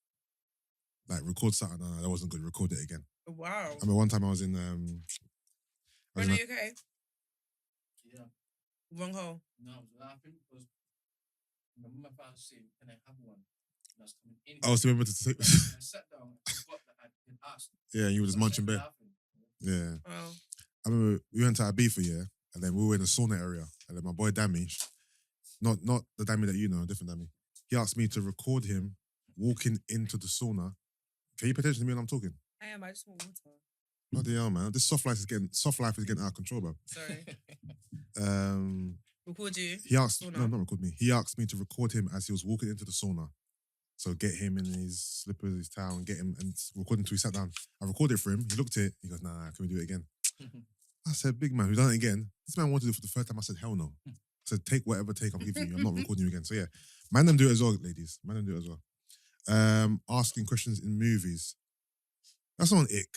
Speaker 1: Like record something, no, that wasn't good, record it again.
Speaker 2: Wow.
Speaker 1: I remember one time I was in...
Speaker 2: Are you okay?
Speaker 3: Yeah.
Speaker 2: Wrong hole?
Speaker 3: No, I was laughing because my mum was saying, can I have one? And I was coming in.
Speaker 1: I was remember to say...
Speaker 3: I sat down, I forgot that I'd been asked.
Speaker 1: Yeah, you were just munching bare. Yeah.
Speaker 2: Oh.
Speaker 1: I remember we went to Ibiza, yeah, and then we were in the sauna area, and then my boy Dammy, not the Dammy that you know, a different Dammy, he asked me to record him walking into the sauna. Can you pay attention to me when I'm talking?
Speaker 2: I am, I just want water.
Speaker 1: Bloody hell, man. This soft life is getting out of control, bro.
Speaker 2: Sorry. Record you?
Speaker 1: He asked, no, not record me. He asked me to record him as he was walking into the sauna. So get him in his slippers, his towel, and get him and record him until he sat down. I recorded for him. He looked at it. He goes, nah, can we do it again? I said, big man, we've done it again. This man wanted to do it for the third time. I said, hell no. I said, take whatever take I'm giving you. I'm not recording you again. So yeah, man them do it as well, ladies. Man them do it as well. Asking questions in movies. That's not an ick.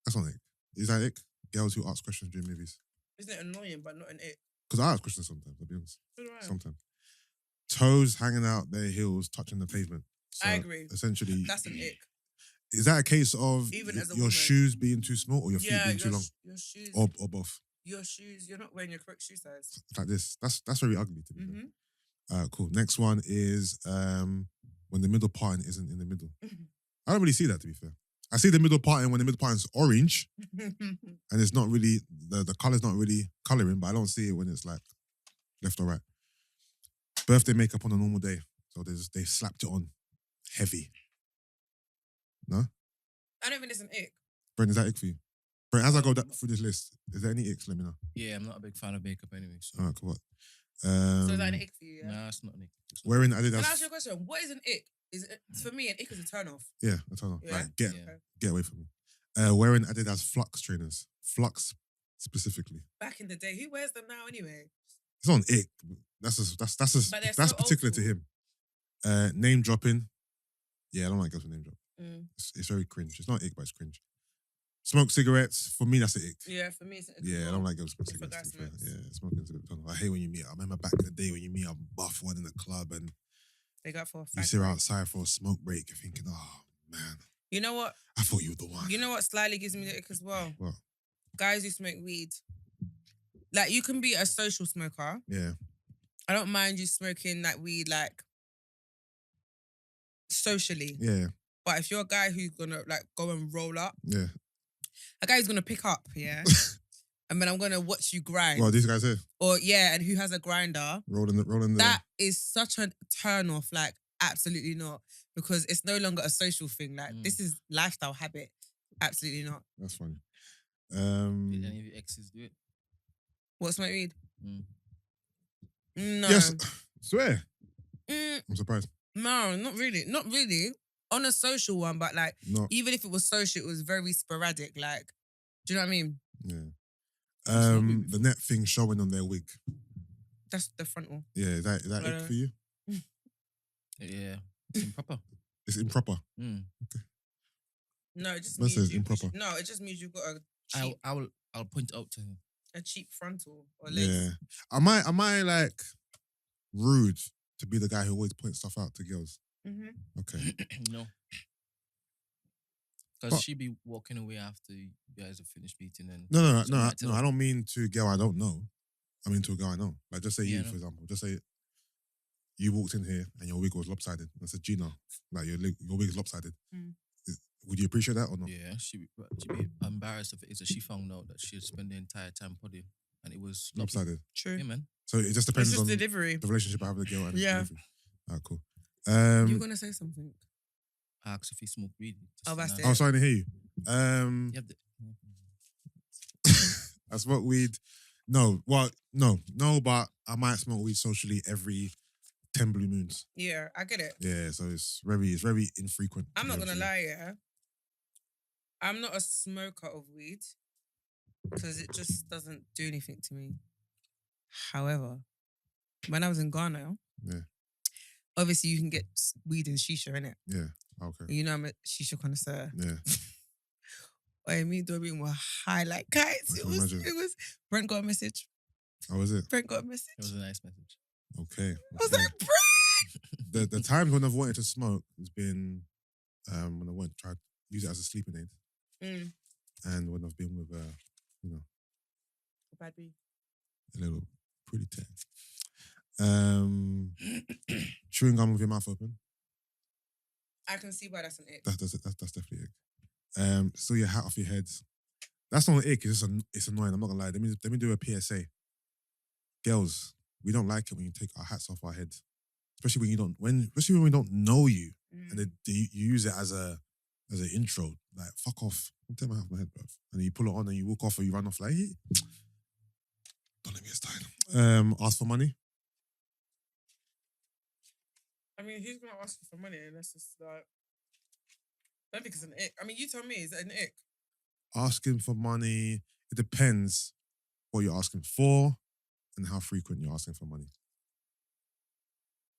Speaker 1: That's not an ick. Is that ick? Girls who ask questions during movies.
Speaker 2: Isn't it annoying, but not an ick?
Speaker 1: Because I ask questions sometimes, I'll be honest.
Speaker 2: Right.
Speaker 1: Sometimes. Toes hanging out their heels, touching the pavement. So
Speaker 2: I agree.
Speaker 1: Essentially,
Speaker 2: that's an ick.
Speaker 1: Is that a case of
Speaker 2: even as a
Speaker 1: your
Speaker 2: woman,
Speaker 1: shoes being too small or your feet being too long?
Speaker 2: Your shoes.
Speaker 1: Or both?
Speaker 2: Your shoes, you're not wearing your correct shoe size.
Speaker 1: Like this. That's very ugly to me. Cool. Next one is when the middle parting isn't in the middle. I don't really see that, to be fair. I see the middle parting when the middle parting is orange and it's not really, the colour's not really colouring, but I don't see it when it's like left or right. Birthday makeup on a normal day. So they slapped it on heavy. No?
Speaker 2: I don't think it's an ick.
Speaker 1: Brent, is that ick for you? Brent, as I go through this list, is there any icks? Let me know.
Speaker 3: Yeah, I'm not a big fan of makeup anyway. So.
Speaker 1: Alright, cool.
Speaker 2: So is that an ick for you? Yeah?
Speaker 3: Nah, it's not an ick.
Speaker 1: Wearing Adidas.
Speaker 2: Can I ask you a question? What is an ick? Is it, for me, an ick is a turn off.
Speaker 1: Yeah, a turn off.
Speaker 2: Yeah?
Speaker 1: Like, get away from me. Wearing Adidas Flux trainers. Flux specifically.
Speaker 2: Back in the day, who wears them now anyway?
Speaker 1: It's not an ick. That's particular to him. Name dropping. Yeah, I don't like girls with name drop. It's very cringe. It's not ick, but it's cringe. Smoke cigarettes. For me, that's an ick.
Speaker 2: Yeah, for me, it's an ick.
Speaker 1: Yeah, I don't like girls with cigarettes. Yeah, smoking's a bit of I hate when you meet. I remember back in the day when you meet a buff one in the club and
Speaker 2: they got for a
Speaker 1: you sit outside for a smoke break. You're thinking, oh man.
Speaker 2: You know what?
Speaker 1: I thought you were the one.
Speaker 2: You know what slightly gives me the ick as well?
Speaker 1: What?
Speaker 2: Guys who smoke weed. Like, you can be a social smoker.
Speaker 1: Yeah.
Speaker 2: I don't mind you smoking that weed, like, socially.
Speaker 1: Yeah.
Speaker 2: But if you're a guy who's gonna, like, go and roll up.
Speaker 1: Yeah.
Speaker 2: A guy who's gonna pick up, yeah? And then I'm gonna watch you grind.
Speaker 1: Well, these guys here.
Speaker 2: Or, yeah, and who has a grinder.
Speaker 1: Rolling the...
Speaker 2: That is such a turn off, like, absolutely not. Because it's no longer a social thing. Like, this is lifestyle habit. Absolutely not.
Speaker 1: That's funny.
Speaker 3: Did any of your exes do it?
Speaker 2: What, smoke weed? No.
Speaker 1: Yes. Swear.
Speaker 2: Mm,
Speaker 1: I'm surprised.
Speaker 2: no, not really. Not really. on a social one, but like
Speaker 1: Not,
Speaker 2: even if it was social, it was very sporadic. Like, do you know what I mean?
Speaker 1: yeah.
Speaker 3: not weak
Speaker 1: The net thing showing on their wig.
Speaker 2: That's the frontal.
Speaker 1: Yeah, is that it for you?
Speaker 3: Yeah, it's improper.
Speaker 1: It's improper.
Speaker 2: No, it just
Speaker 1: That
Speaker 2: means
Speaker 1: says
Speaker 2: you.
Speaker 1: improper.
Speaker 2: No, it just means you've got a cheap,
Speaker 3: I'll point it out to him.
Speaker 2: a cheap frontal or lace.
Speaker 1: Yeah. Am I like rude to be the guy who always points stuff out to girls?
Speaker 2: Mm-hmm.
Speaker 1: Okay.
Speaker 3: No.
Speaker 1: But-
Speaker 3: Because she be walking away after you guys have finished meeting and
Speaker 1: No.
Speaker 3: So might tell
Speaker 1: I
Speaker 3: her.
Speaker 1: don't mean to a girl I don't know. I mean to a girl I know. Like just say
Speaker 3: Yeah,
Speaker 1: you,
Speaker 3: I know.
Speaker 1: for example. Just say you walked in here and your wig was lopsided. And I said, Gina, like your wig is lopsided.
Speaker 2: Mm.
Speaker 1: Would you appreciate that or not?
Speaker 3: yeah, she'd be embarrassed if it is that she found out that she had spent the entire time putting and it was sloppy.
Speaker 1: Lopsided.
Speaker 2: True.
Speaker 3: Yeah, man.
Speaker 1: So it just
Speaker 2: It's
Speaker 1: depends
Speaker 2: just
Speaker 1: on
Speaker 2: delivery.
Speaker 1: the relationship I have with the girl and
Speaker 2: Yeah.
Speaker 1: delivery. Alright, cool.
Speaker 2: You're gonna say something.
Speaker 3: I asked if he smoked weed.
Speaker 2: Oh, that's
Speaker 3: now.
Speaker 2: it.
Speaker 1: I was trying to hear you.
Speaker 3: You have the,
Speaker 1: I smoke weed. No, well, no, but I might smoke weed socially every 10 blue moons.
Speaker 2: Yeah, I get it.
Speaker 1: Yeah, so it's very infrequent. to
Speaker 2: I'm
Speaker 1: be
Speaker 2: not
Speaker 1: honest
Speaker 2: gonna
Speaker 1: with
Speaker 2: lie, yeah. I'm not a smoker of weed because it just doesn't do anything to me. However, when I was in Ghana,
Speaker 1: Yeah.
Speaker 2: obviously you can get weed and shisha in it.
Speaker 1: you. Yeah, okay.
Speaker 2: You know I'm a shisha connoisseur.
Speaker 1: Yeah,
Speaker 2: I mean, Doreen were high like kites.
Speaker 1: I
Speaker 2: It
Speaker 1: can
Speaker 2: was.
Speaker 1: imagine.
Speaker 2: It was. Brent got a message.
Speaker 1: how was it?
Speaker 2: Brent got a message.
Speaker 3: it was a nice message.
Speaker 1: Okay.
Speaker 2: I was
Speaker 1: okay.
Speaker 2: like, Brent.
Speaker 1: the times when I've wanted to smoke has been when I went tried to use it as a sleeping aid, and when I've been with
Speaker 2: Bad B.
Speaker 1: a little pretty tan. Chewing gum with your mouth open.
Speaker 2: I can see why that's an ick.
Speaker 1: That's definitely ick. Steal your hat off your head. That's not an ick. It's annoying. I'm not gonna lie. Let me do a PSA. Girls, we don't like it when you take our hats off our heads, especially when we don't know you and you use it as an intro. Like fuck off. I'm taking my hat off my head, bro. And then you pull it on and you walk off or you run off like. Don't let me get started. Ask for money.
Speaker 2: I mean, who's gonna ask you for money unless it's like? I don't think it's an ick. I mean, you tell me, is it an ick?
Speaker 1: Asking for money. It depends what you're asking for and how frequent you're asking for money.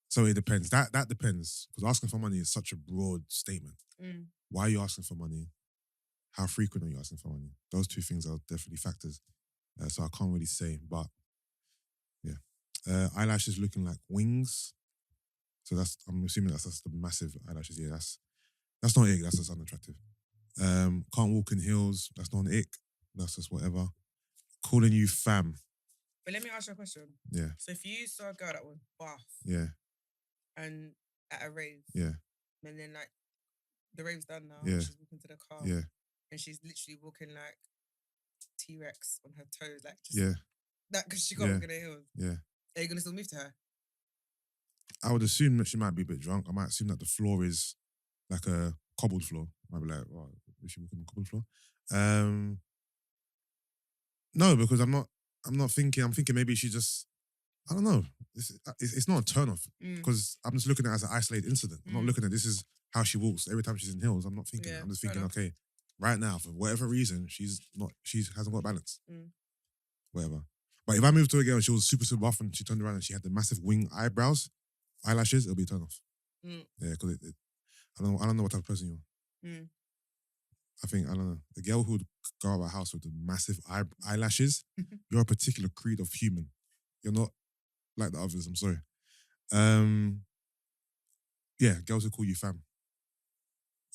Speaker 1: So it depends. That depends. Because asking for money is such a broad statement. Why are you asking for money? How frequent are you asking for money? Those two things are definitely factors. So I can't really say, but yeah. Eyelashes looking like wings. So I'm assuming that's the massive eyelashes. Yeah, that's not an ick, that's just unattractive. Can't walk in heels, that's not an ick. That's just whatever. Calling you fam.
Speaker 2: But let me ask you a question.
Speaker 1: Yeah.
Speaker 2: So if you saw a girl that was buff
Speaker 1: Yeah.
Speaker 2: and at a rave,
Speaker 1: Yeah.
Speaker 2: and then like the rave's done now,
Speaker 1: Yeah.
Speaker 2: and she's walking to the car,
Speaker 1: Yeah.
Speaker 2: and she's literally walking like T-Rex on her toes, like just
Speaker 1: Yeah.
Speaker 2: that because she can't
Speaker 1: Yeah.
Speaker 2: walk in her heels.
Speaker 1: Yeah.
Speaker 2: Are you gonna still move to her?
Speaker 1: I would assume that she might be a bit drunk. I might assume that the floor is like a cobbled floor. I might be like, oh, is she walking on a cobbled floor? No, because I'm not thinking. I'm thinking maybe she just. I don't know. It's not a turn off because I'm just looking at it as an isolated incident. I'm not looking at this is how she walks every time she's in heels. I'm not thinking.
Speaker 2: Yeah,
Speaker 1: I'm just
Speaker 2: fair
Speaker 1: thinking,
Speaker 2: enough.
Speaker 1: okay, right now for whatever reason she hasn't got balance. Whatever. But if I moved to a girl and she was super buff and she turned around and she had the massive wing eyelashes, it'll be a turn off. Yeah, because I don't know what type of person you're. I think, I don't know, a girl who would go out of her house with the massive eyelashes, you're a particular creed of human. You're not like the others, I'm sorry. Yeah, girls who call you fam.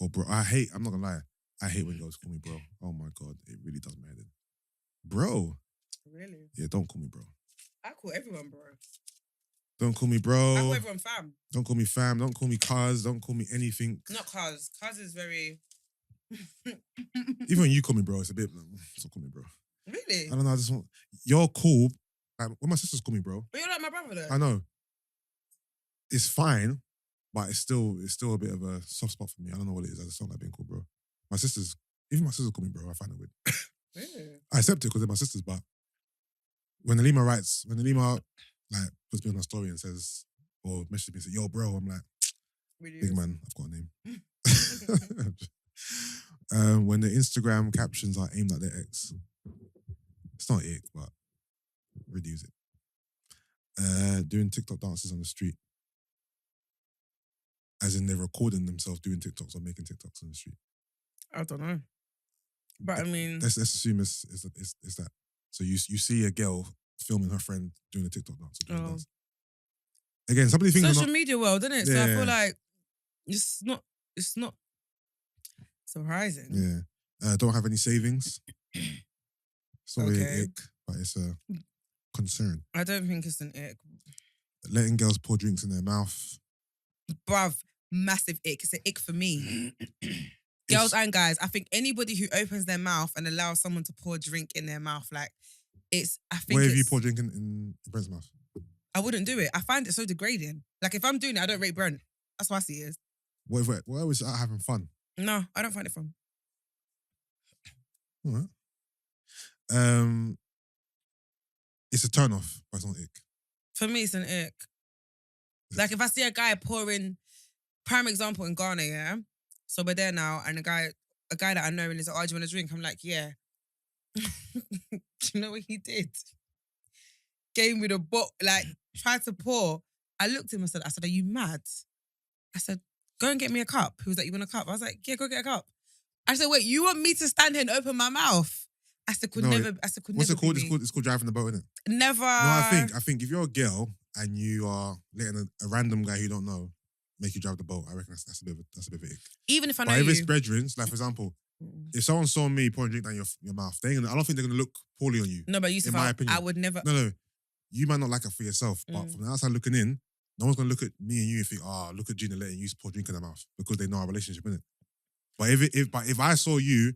Speaker 1: Or bro. I'm not gonna lie, I hate when girls call me bro. Oh my God, it really does my head in. Bro.
Speaker 2: Really?
Speaker 1: Yeah, don't call me bro.
Speaker 2: I call everyone bro.
Speaker 1: Don't call me bro.
Speaker 2: I call everyone fam.
Speaker 1: Don't call me fam. Don't call me cuz. Don't call me anything.
Speaker 2: Not cuz. Cuz is very.
Speaker 1: Even when you call me bro, it's a bit like, stop calling me bro.
Speaker 2: Really?
Speaker 1: I don't know. I just want. You're cool. Like, when my sisters call me bro,
Speaker 2: But you're like my brother though.
Speaker 1: I know. It's fine, but it's still a bit of a soft spot for me. I don't know what it is. I just don't like being called bro. Even my sisters call me bro. I find it weird.
Speaker 2: Really?
Speaker 1: I accept it because they're my sisters, but when Alima like puts me on her story and says, or messages me and says, yo bro, I'm like,
Speaker 2: Really
Speaker 1: big
Speaker 2: is.
Speaker 1: man, I've got a name. When the Instagram captions are aimed at their ex. It's not ick, but really use it. Doing TikTok dances on the street. As in they're recording themselves doing TikToks or making TikToks on the street.
Speaker 2: I don't know. But I mean...
Speaker 1: Let's assume it's that. So you see a girl filming her friend doing a TikTok dance. Or doing a dance. Again, some of these things
Speaker 2: Social
Speaker 1: are not...
Speaker 2: media world, isn't it? So I
Speaker 1: Yeah.
Speaker 2: feel like it's not surprising.
Speaker 1: Yeah. Don't have any savings. It's not really
Speaker 2: Okay.
Speaker 1: an ick, but it's a concern.
Speaker 2: I don't think it's an ick.
Speaker 1: Letting girls pour drinks in their mouth.
Speaker 2: Bruv, massive ick. It's an ick for me. Girls and guys, I think anybody who opens their mouth and allows someone to pour a drink in their mouth, like, I think
Speaker 1: Where have you poured drink in Brent's mouth?
Speaker 2: I wouldn't do it. I find it so degrading. Like, if I'm doing it, I don't rate Brent. That's what I see it as.
Speaker 1: We're always out having fun.
Speaker 2: No, I don't find it fun.
Speaker 1: All right. It's a turn off, but it's not ick.
Speaker 2: For me, it's an ick. Like, if I see a guy pouring, prime example in Ghana, yeah? So we're there now, and a guy that I know and is like, oh, do you want a drink? I'm like, yeah. Do you know what he did? Gave me the bottle, like, tried to pour. I looked at him and said, are you mad? I said, go and get me a cup. He was like, you want a cup? I was like, yeah, go get a cup. I said, wait, you want me to stand here and open my mouth? I said, could never.
Speaker 1: What's it called?
Speaker 2: Be me.
Speaker 1: It's called driving the boat, isn't it?
Speaker 2: Never.
Speaker 1: No, I think if you're a girl and you are letting a random guy who you don't know make you drive the boat, I reckon that's a bit of an ick.
Speaker 2: Even if I know
Speaker 1: but if
Speaker 2: you.
Speaker 1: it's brethrens, like for example, if someone saw me pouring drink down your mouth, I don't think they're gonna look poorly on you.
Speaker 2: No, but Yusuff,
Speaker 1: in my opinion,
Speaker 2: I would never.
Speaker 1: No, you might not like it for yourself, but from the outside looking in, no one's gonna look at me and you and think, look at Gina letting you pour drink in her mouth because they know our relationship, innit? But if I saw you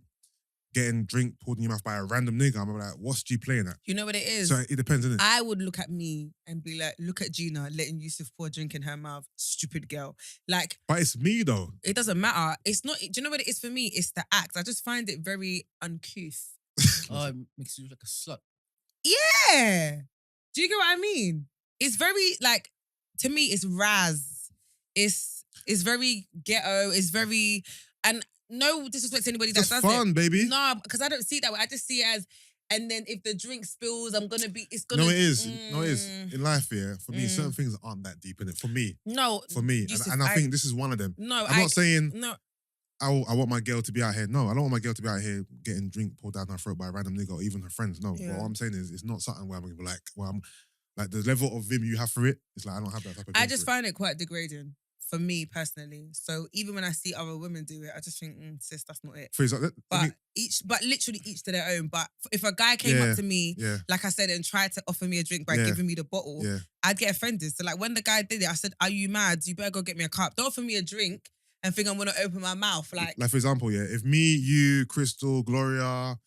Speaker 1: getting drink poured in your mouth by a random nigga, I'm like, what's G playing at?
Speaker 2: You know what it is?
Speaker 1: So it depends, innit?
Speaker 2: I would look at me and be like, look at Gina letting Yusuff pour drink in her mouth. Stupid girl. Like,
Speaker 1: but it's me though.
Speaker 2: It doesn't matter. It's not, do you know what it is for me? It's the act. I just find it very uncouth.
Speaker 3: It makes you look like a slut.
Speaker 2: Yeah. Do you get what I mean? It's very, like, to me, it's Raz. It's very ghetto. It's very, and no disrespect to anybody that
Speaker 1: It's
Speaker 2: does
Speaker 1: fun,
Speaker 2: it.
Speaker 1: baby.
Speaker 2: No, because I don't see it that way. I just see it as, and then if the drink spills, it's gonna.
Speaker 1: No, it is. No, it is. In life, yeah, for me, certain things aren't that deep in it. For me.
Speaker 2: No.
Speaker 1: For me.
Speaker 2: Yusuff,
Speaker 1: And I think this is one of them.
Speaker 2: No,
Speaker 1: I'm not saying
Speaker 2: no.
Speaker 1: I want my girl to be out here. No, I don't want my girl to be out here getting drink poured down her throat by a random nigga or even her friends. No.
Speaker 2: Yeah.
Speaker 1: But what I'm saying is it's not something where I'm gonna be like, like the level of vim you have for it, it's like I don't have that type of vim
Speaker 2: I just
Speaker 1: for it.
Speaker 2: find it quite degrading for me personally. So even when I see other women do it, I just think, sis, that's not it.
Speaker 1: For example,
Speaker 2: But literally each to their own. But if a guy came up to me, like I said, and tried to offer me a drink by giving me the bottle, I'd get offended. So like when the guy did it, I said, are you mad? You better go get me a cup. Don't offer me a drink and think I'm gonna open my mouth. Like
Speaker 1: for example, if me, you, Crystal, Gloria,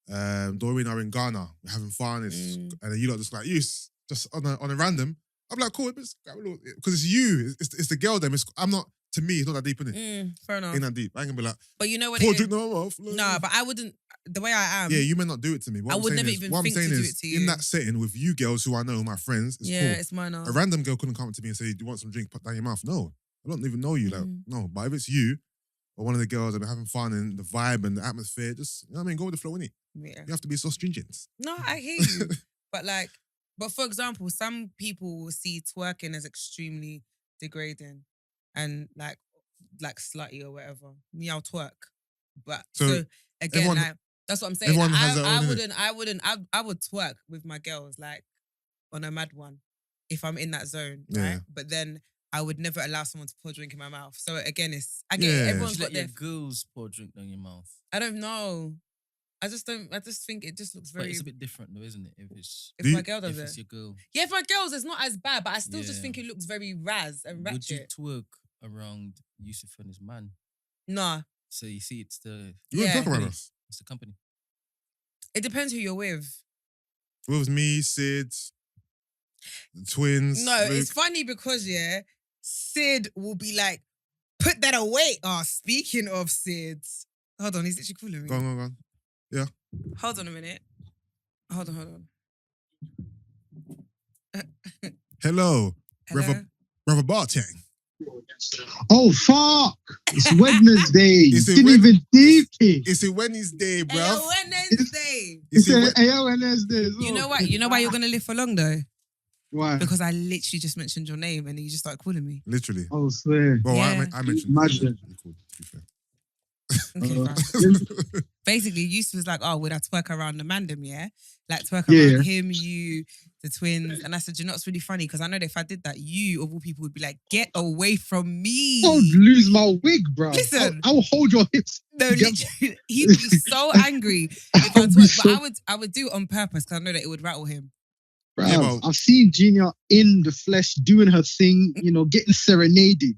Speaker 1: Doreen are in Ghana, we're having fun, and then you lot just like, just on a random, I'm like, cool, because it's you, it's the girl. Then I'm not. To me, it's not that deep in it.
Speaker 2: Fair enough.
Speaker 1: Ain't that deep. I ain't gonna be like,
Speaker 2: but you know what?
Speaker 1: Pour drink no more.
Speaker 2: No, but I wouldn't. The way I am.
Speaker 1: Yeah, you may not do it to me.
Speaker 2: I would never even think to do it to you.
Speaker 1: In that setting with you girls who I know, my friends, it's cool.
Speaker 2: It's mine.
Speaker 1: A random girl couldn't come up to me and say, "Do you want some drink? Put down your mouth." No, I don't even know you. Like, no. But if it's you or one of the girls that are having fun and the vibe and the atmosphere, just you know what I mean, go with the flow, innit?
Speaker 2: Yeah.
Speaker 1: You have to be so stringent.
Speaker 2: No, I hear you. But for example, some people will see twerking as extremely degrading and like slutty or whatever. Me, I'll twerk. But so again, like, that's what I'm saying.
Speaker 1: Everyone
Speaker 2: Like,
Speaker 1: has their own,
Speaker 2: I would twerk with my girls, like on a mad one, if I'm in that zone, right?
Speaker 1: Yeah.
Speaker 2: But then I would never allow someone to pour a drink in my mouth. So again, I get it. Everyone's got their
Speaker 3: girls pour a drink down your mouth.
Speaker 2: I don't know. I just think it just looks very.
Speaker 3: But it's a bit different though, isn't it?
Speaker 2: If my girl does
Speaker 3: if
Speaker 2: it.
Speaker 3: it's your girl.
Speaker 2: Yeah, if my girls, it's not as bad, but I still just think it looks very raz and ratchet.
Speaker 3: Would you twerk around Yusuff and his man?
Speaker 2: Nah.
Speaker 3: So you see, it's the...
Speaker 1: You wouldn't talk about us.
Speaker 3: It's the company.
Speaker 2: It depends who you're with.
Speaker 1: It was me, Sid, the twins.
Speaker 2: No,
Speaker 1: Luke.
Speaker 2: It's funny because, Sid will be like, put that away. Oh, speaking of Sid. Hold on, he's literally calling me.
Speaker 1: Go on. Yeah.
Speaker 2: Hold on a minute. Hold on.
Speaker 1: Hello.
Speaker 2: Hello?
Speaker 1: Brother Bartang.
Speaker 4: Oh fuck! It's Wednesday.
Speaker 1: It's a
Speaker 4: Didn't even deep it.
Speaker 1: It's a Wednesday, bro.
Speaker 2: Wednesday.
Speaker 4: It's a Wednesday. as
Speaker 2: You
Speaker 4: well.
Speaker 2: know what? You know why you're gonna live for long though?
Speaker 4: Why?
Speaker 2: Because I literally just mentioned your name and then you just started calling me.
Speaker 1: Literally.
Speaker 4: Oh, swear.
Speaker 1: Well,
Speaker 2: Yeah.
Speaker 1: I mentioned.
Speaker 4: Imagine.
Speaker 1: You called, to be fair.
Speaker 2: Okay, fine. Basically, Yusuff was like, "Oh, would I twerk around the mandem? Yeah, like twerk
Speaker 4: Yeah.
Speaker 2: around him, you, the twins." And I said, "You know, it's really funny because I know that if I did that, you of all people would be like, get away from me."
Speaker 4: I would lose my wig, bro.
Speaker 2: Listen.
Speaker 4: I will hold your hips.
Speaker 2: No,
Speaker 4: together.
Speaker 2: literally, he'd be so angry if I
Speaker 4: I would be
Speaker 2: twerked.
Speaker 4: so-
Speaker 2: But I would do it on purpose because I know that it would rattle him.
Speaker 4: Bro,
Speaker 1: Yeah, well-
Speaker 4: I've seen Gina in the flesh doing her thing, getting serenaded.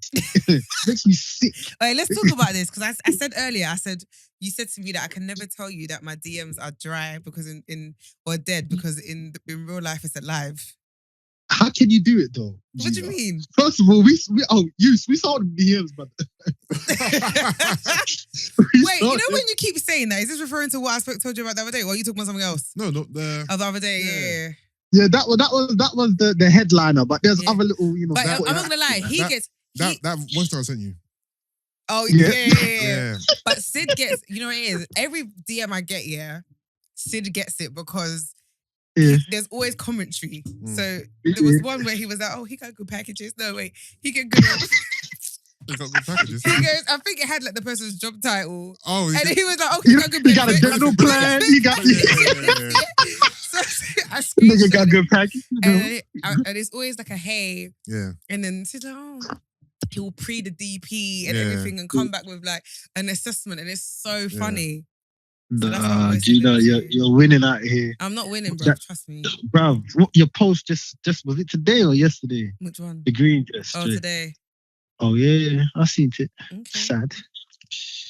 Speaker 4: Makes me sick.
Speaker 2: All right, let's talk about this because I said earlier, you said to me that I can never tell you that my DMs are dry because or dead because in real life it's alive.
Speaker 4: How can you do it though?
Speaker 2: What do you
Speaker 4: Gina?
Speaker 2: mean?
Speaker 4: First of all, we saw the DMs, but
Speaker 2: Wait, you know when you keep saying that, is this referring to what I told you about the other day? Or are you talking about something else?
Speaker 1: No, not the.
Speaker 2: Oh, the other day,
Speaker 1: Yeah.
Speaker 2: yeah.
Speaker 4: yeah, that was the headliner, but there's
Speaker 2: Yeah.
Speaker 4: other little,
Speaker 2: But
Speaker 4: that-
Speaker 2: I'm not gonna lie, he
Speaker 1: that-
Speaker 2: gets.
Speaker 1: That voice note I sent you.
Speaker 2: Oh
Speaker 4: Yeah.
Speaker 2: yeah.
Speaker 1: Yeah.
Speaker 2: But Sid gets, you know what it is? Every DM I get, yeah, Sid gets it because
Speaker 4: Yeah.
Speaker 2: there's always commentary.
Speaker 1: Mm.
Speaker 2: So there was one where he was like, "Oh, he got good packages." No, wait, he got good.
Speaker 1: They got good packages.
Speaker 2: He goes, I think it had like the person's job title,
Speaker 1: Oh,
Speaker 2: and
Speaker 1: he
Speaker 2: he was like, "Oh, he got good."
Speaker 4: He got a
Speaker 2: benefits."
Speaker 4: dental plan. He got
Speaker 1: yeah.
Speaker 2: So I
Speaker 4: nigga got
Speaker 2: screenshot it.
Speaker 4: good package.
Speaker 2: And it's always like a hey,
Speaker 1: Yeah.
Speaker 2: and then Sid's like, "Oh." He'll pre the DP and
Speaker 1: Yeah.
Speaker 2: everything and come back with like an assessment, and it's so funny. So that's what I'm
Speaker 4: Nah,
Speaker 2: always
Speaker 4: Gina,
Speaker 2: saying to you.
Speaker 4: you're winning out here,
Speaker 2: I'm not winning, bro.
Speaker 4: That-
Speaker 2: Trust me.
Speaker 4: bro. What your post just was it today or yesterday?
Speaker 2: Which one?
Speaker 4: The green dress.
Speaker 2: Oh, today.
Speaker 4: Oh yeah, I seen it.
Speaker 2: Okay.
Speaker 4: Sad.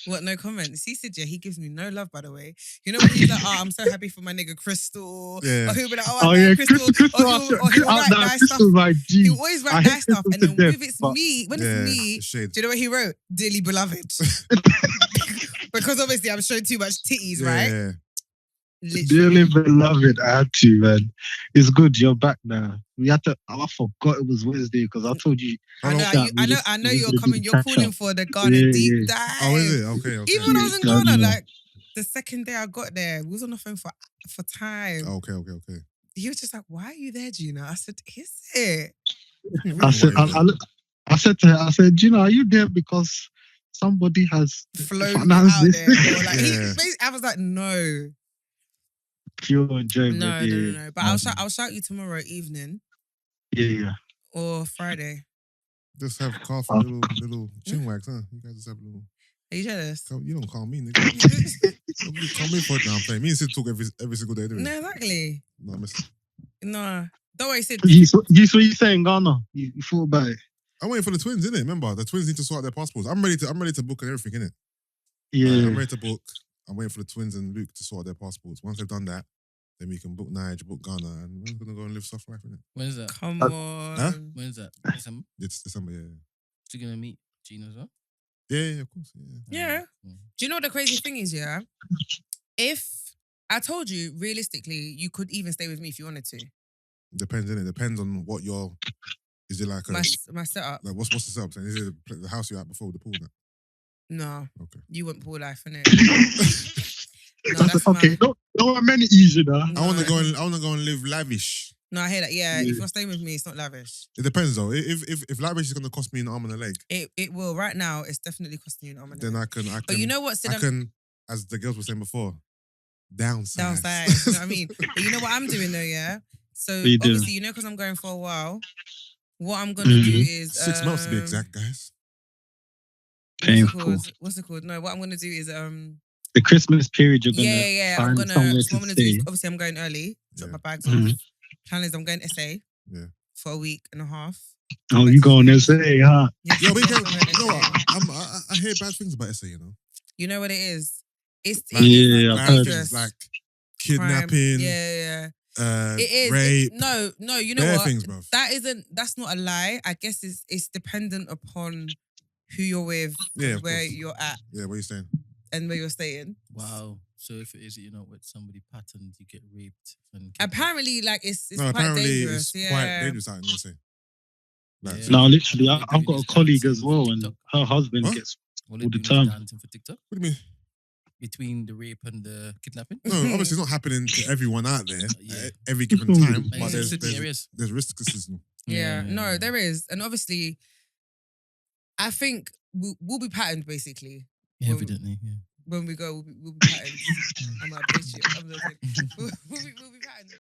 Speaker 2: What? No comment. See, Sid, yeah, he gives me no love, by the way. You know when he's like, "Oh, I'm so happy for my nigga Crystal,"
Speaker 1: Yeah.
Speaker 2: or he'll be like, "Oh,
Speaker 4: Oh
Speaker 2: I
Speaker 4: yeah,
Speaker 2: love Crystal,"
Speaker 4: Crystal.
Speaker 2: or he'll write nice stuff.
Speaker 4: Crystal, my G.
Speaker 2: He'll always
Speaker 4: I
Speaker 2: write
Speaker 4: hate
Speaker 2: nice stuff, and
Speaker 4: Crystal
Speaker 2: then
Speaker 4: to
Speaker 2: when
Speaker 4: death,
Speaker 2: it's
Speaker 4: but-
Speaker 2: me, when
Speaker 1: Yeah.
Speaker 2: it's me,
Speaker 1: It's shade.
Speaker 2: do you know what he wrote? Dearly beloved. Because obviously I'm showing too much titties, right?
Speaker 1: Yeah.
Speaker 2: Literally.
Speaker 4: Dearly beloved, I had to, man. It's good. You're back now. We had to. I forgot it was Wednesday because I told you.
Speaker 2: I know,
Speaker 4: that we
Speaker 2: I know
Speaker 4: just
Speaker 2: you're
Speaker 4: did
Speaker 2: coming.
Speaker 4: the
Speaker 2: You're
Speaker 4: catch
Speaker 2: calling
Speaker 4: up.
Speaker 2: for the Ghana
Speaker 4: Yeah,
Speaker 2: deep
Speaker 4: yeah.
Speaker 2: dive.
Speaker 1: Oh, is it? Okay.
Speaker 2: Even when I was in Ghana,
Speaker 4: Yeah.
Speaker 2: like the second day I got there, we was on the phone for time.
Speaker 1: Okay.
Speaker 2: He was just like, "Why are you there, Gina?" I said, "Is it?"
Speaker 4: I said, I said to her, I said, Gina, are you there because somebody has
Speaker 2: Flown me
Speaker 4: financed
Speaker 2: out
Speaker 4: this?
Speaker 2: there. Or like,
Speaker 1: Yeah.
Speaker 2: I was like, "No,
Speaker 4: Pure enjoyment.
Speaker 2: no, no,
Speaker 4: yeah.
Speaker 2: no, no." But I'll shout you tomorrow evening
Speaker 4: Yeah.
Speaker 2: or Friday.
Speaker 1: Just have coffee, little chin wax, huh? You guys just have a little.
Speaker 2: Are you jealous?
Speaker 1: You don't call me, nigga. You call me for it now. I'm playing. Me and Sid talk every single day. Anyway.
Speaker 2: No, exactly.
Speaker 1: No, I miss.
Speaker 2: No, don't worry, Sid.
Speaker 4: You what you saying, Ghana? You thought about it?
Speaker 1: I'm waiting for the twins, innit? Remember, the twins need to sort out their passports. I'm ready to book and everything, innit?
Speaker 4: Yeah.
Speaker 1: I'm ready to book. I'm waiting for the twins and Luke to sort out their passports. Once they've done that, then we can book Nige, book Ghana, and we're gonna go and live soft life, innit?
Speaker 3: When is that?
Speaker 2: Come on.
Speaker 1: Huh?
Speaker 3: When is that? December?
Speaker 1: It's December, yeah.
Speaker 3: You're gonna meet Gina as well?
Speaker 1: Yeah, of course, yeah.
Speaker 2: Yeah.
Speaker 3: Mm.
Speaker 2: Do you know what the crazy thing is, yeah? If I told you, realistically, you could even stay with me if you wanted to.
Speaker 1: Depends, innit? Depends on what your. Is it like a
Speaker 2: My setup.
Speaker 1: like what's the setup? Saying? Is it the house you're at before the pool? Now?
Speaker 2: No.
Speaker 1: Okay.
Speaker 2: You want pool life, innit?
Speaker 4: I said,
Speaker 2: that's
Speaker 4: okay, no amenities, you know.
Speaker 2: No.
Speaker 1: I wanna go and live lavish.
Speaker 2: No, I hear that. Yeah,
Speaker 4: Yeah.
Speaker 2: if you're staying with me, it's not lavish.
Speaker 1: It depends though. If lavish is gonna cost me an arm and a leg,
Speaker 2: It will. Right now, it's definitely costing you an arm and a
Speaker 1: then
Speaker 2: leg.
Speaker 1: I can.
Speaker 2: But you know what, Sid?
Speaker 1: I can, as the girls were saying before, downsize.
Speaker 2: Downside. You know what I mean? But you know what I'm doing though, yeah? So
Speaker 4: What you doing?
Speaker 2: obviously, because I'm going for a while, what I'm gonna do is
Speaker 1: 6 months to be exact, guys.
Speaker 4: Painful.
Speaker 2: What's it called? No, what I'm gonna do is
Speaker 4: The Christmas period, you're gonna
Speaker 2: I'm
Speaker 4: find
Speaker 2: gonna.
Speaker 4: somewhere
Speaker 2: So what I'm
Speaker 4: to
Speaker 2: gonna do is
Speaker 4: stay.
Speaker 2: obviously I'm going early. Drop
Speaker 1: Yeah.
Speaker 2: my bags
Speaker 4: Mhm.
Speaker 2: off. Plan is I'm going SA.
Speaker 1: Yeah.
Speaker 2: For a week and a half.
Speaker 4: Oh, you going to say, huh?
Speaker 2: Yes,
Speaker 1: Yo, but
Speaker 2: yes,
Speaker 1: you
Speaker 2: I'm going
Speaker 1: know what?
Speaker 2: SA.
Speaker 1: I hear bad things about SA. You know,
Speaker 2: You know what it is? It's
Speaker 1: like,
Speaker 4: Yeah, I've
Speaker 1: bad
Speaker 4: heard
Speaker 1: things
Speaker 2: dangerous.
Speaker 1: like
Speaker 2: Crime.
Speaker 1: kidnapping,
Speaker 2: Yeah. It is.
Speaker 1: rape,
Speaker 2: No, you know
Speaker 1: bare
Speaker 2: what?
Speaker 1: things, bro.
Speaker 2: That's not a lie. I guess it's dependent upon who you're with,
Speaker 1: Yeah, of
Speaker 2: where
Speaker 1: course.
Speaker 2: you're at,
Speaker 1: Yeah, what are you saying?
Speaker 2: and where you're staying.
Speaker 3: Wow. So if it is, with somebody patterned, you get raped and kidnapped.
Speaker 2: Apparently, like it's
Speaker 1: No,
Speaker 2: quite
Speaker 1: apparently
Speaker 2: dangerous.
Speaker 1: it's
Speaker 2: Yeah.
Speaker 1: quite dangerous out in SA. Like,
Speaker 5: Yeah.
Speaker 4: No, literally,
Speaker 5: All they
Speaker 4: I've
Speaker 5: doing
Speaker 4: got
Speaker 5: is
Speaker 4: a colleague
Speaker 5: dancing
Speaker 4: as well,
Speaker 5: for
Speaker 4: and
Speaker 5: TikTok.
Speaker 4: her husband
Speaker 1: Huh?
Speaker 4: gets
Speaker 5: All
Speaker 4: all
Speaker 5: they
Speaker 4: the
Speaker 5: doing is
Speaker 4: time.
Speaker 5: dancing for TikTok.
Speaker 1: what do you mean?
Speaker 5: Between the rape and the kidnapping.
Speaker 1: No, obviously it's not happening to everyone out there
Speaker 5: Yeah.
Speaker 1: at every given time,
Speaker 5: Like,
Speaker 1: but
Speaker 5: in
Speaker 1: there's
Speaker 5: city areas.
Speaker 1: there's risks.
Speaker 2: Yeah, no, there is. And obviously, I think we'll be patterned basically.
Speaker 5: Yeah,
Speaker 2: Well,
Speaker 5: evidently, yeah.
Speaker 2: When we go, we'll be patterned. I'm a bitch. I'm not saying. We'll be patterned.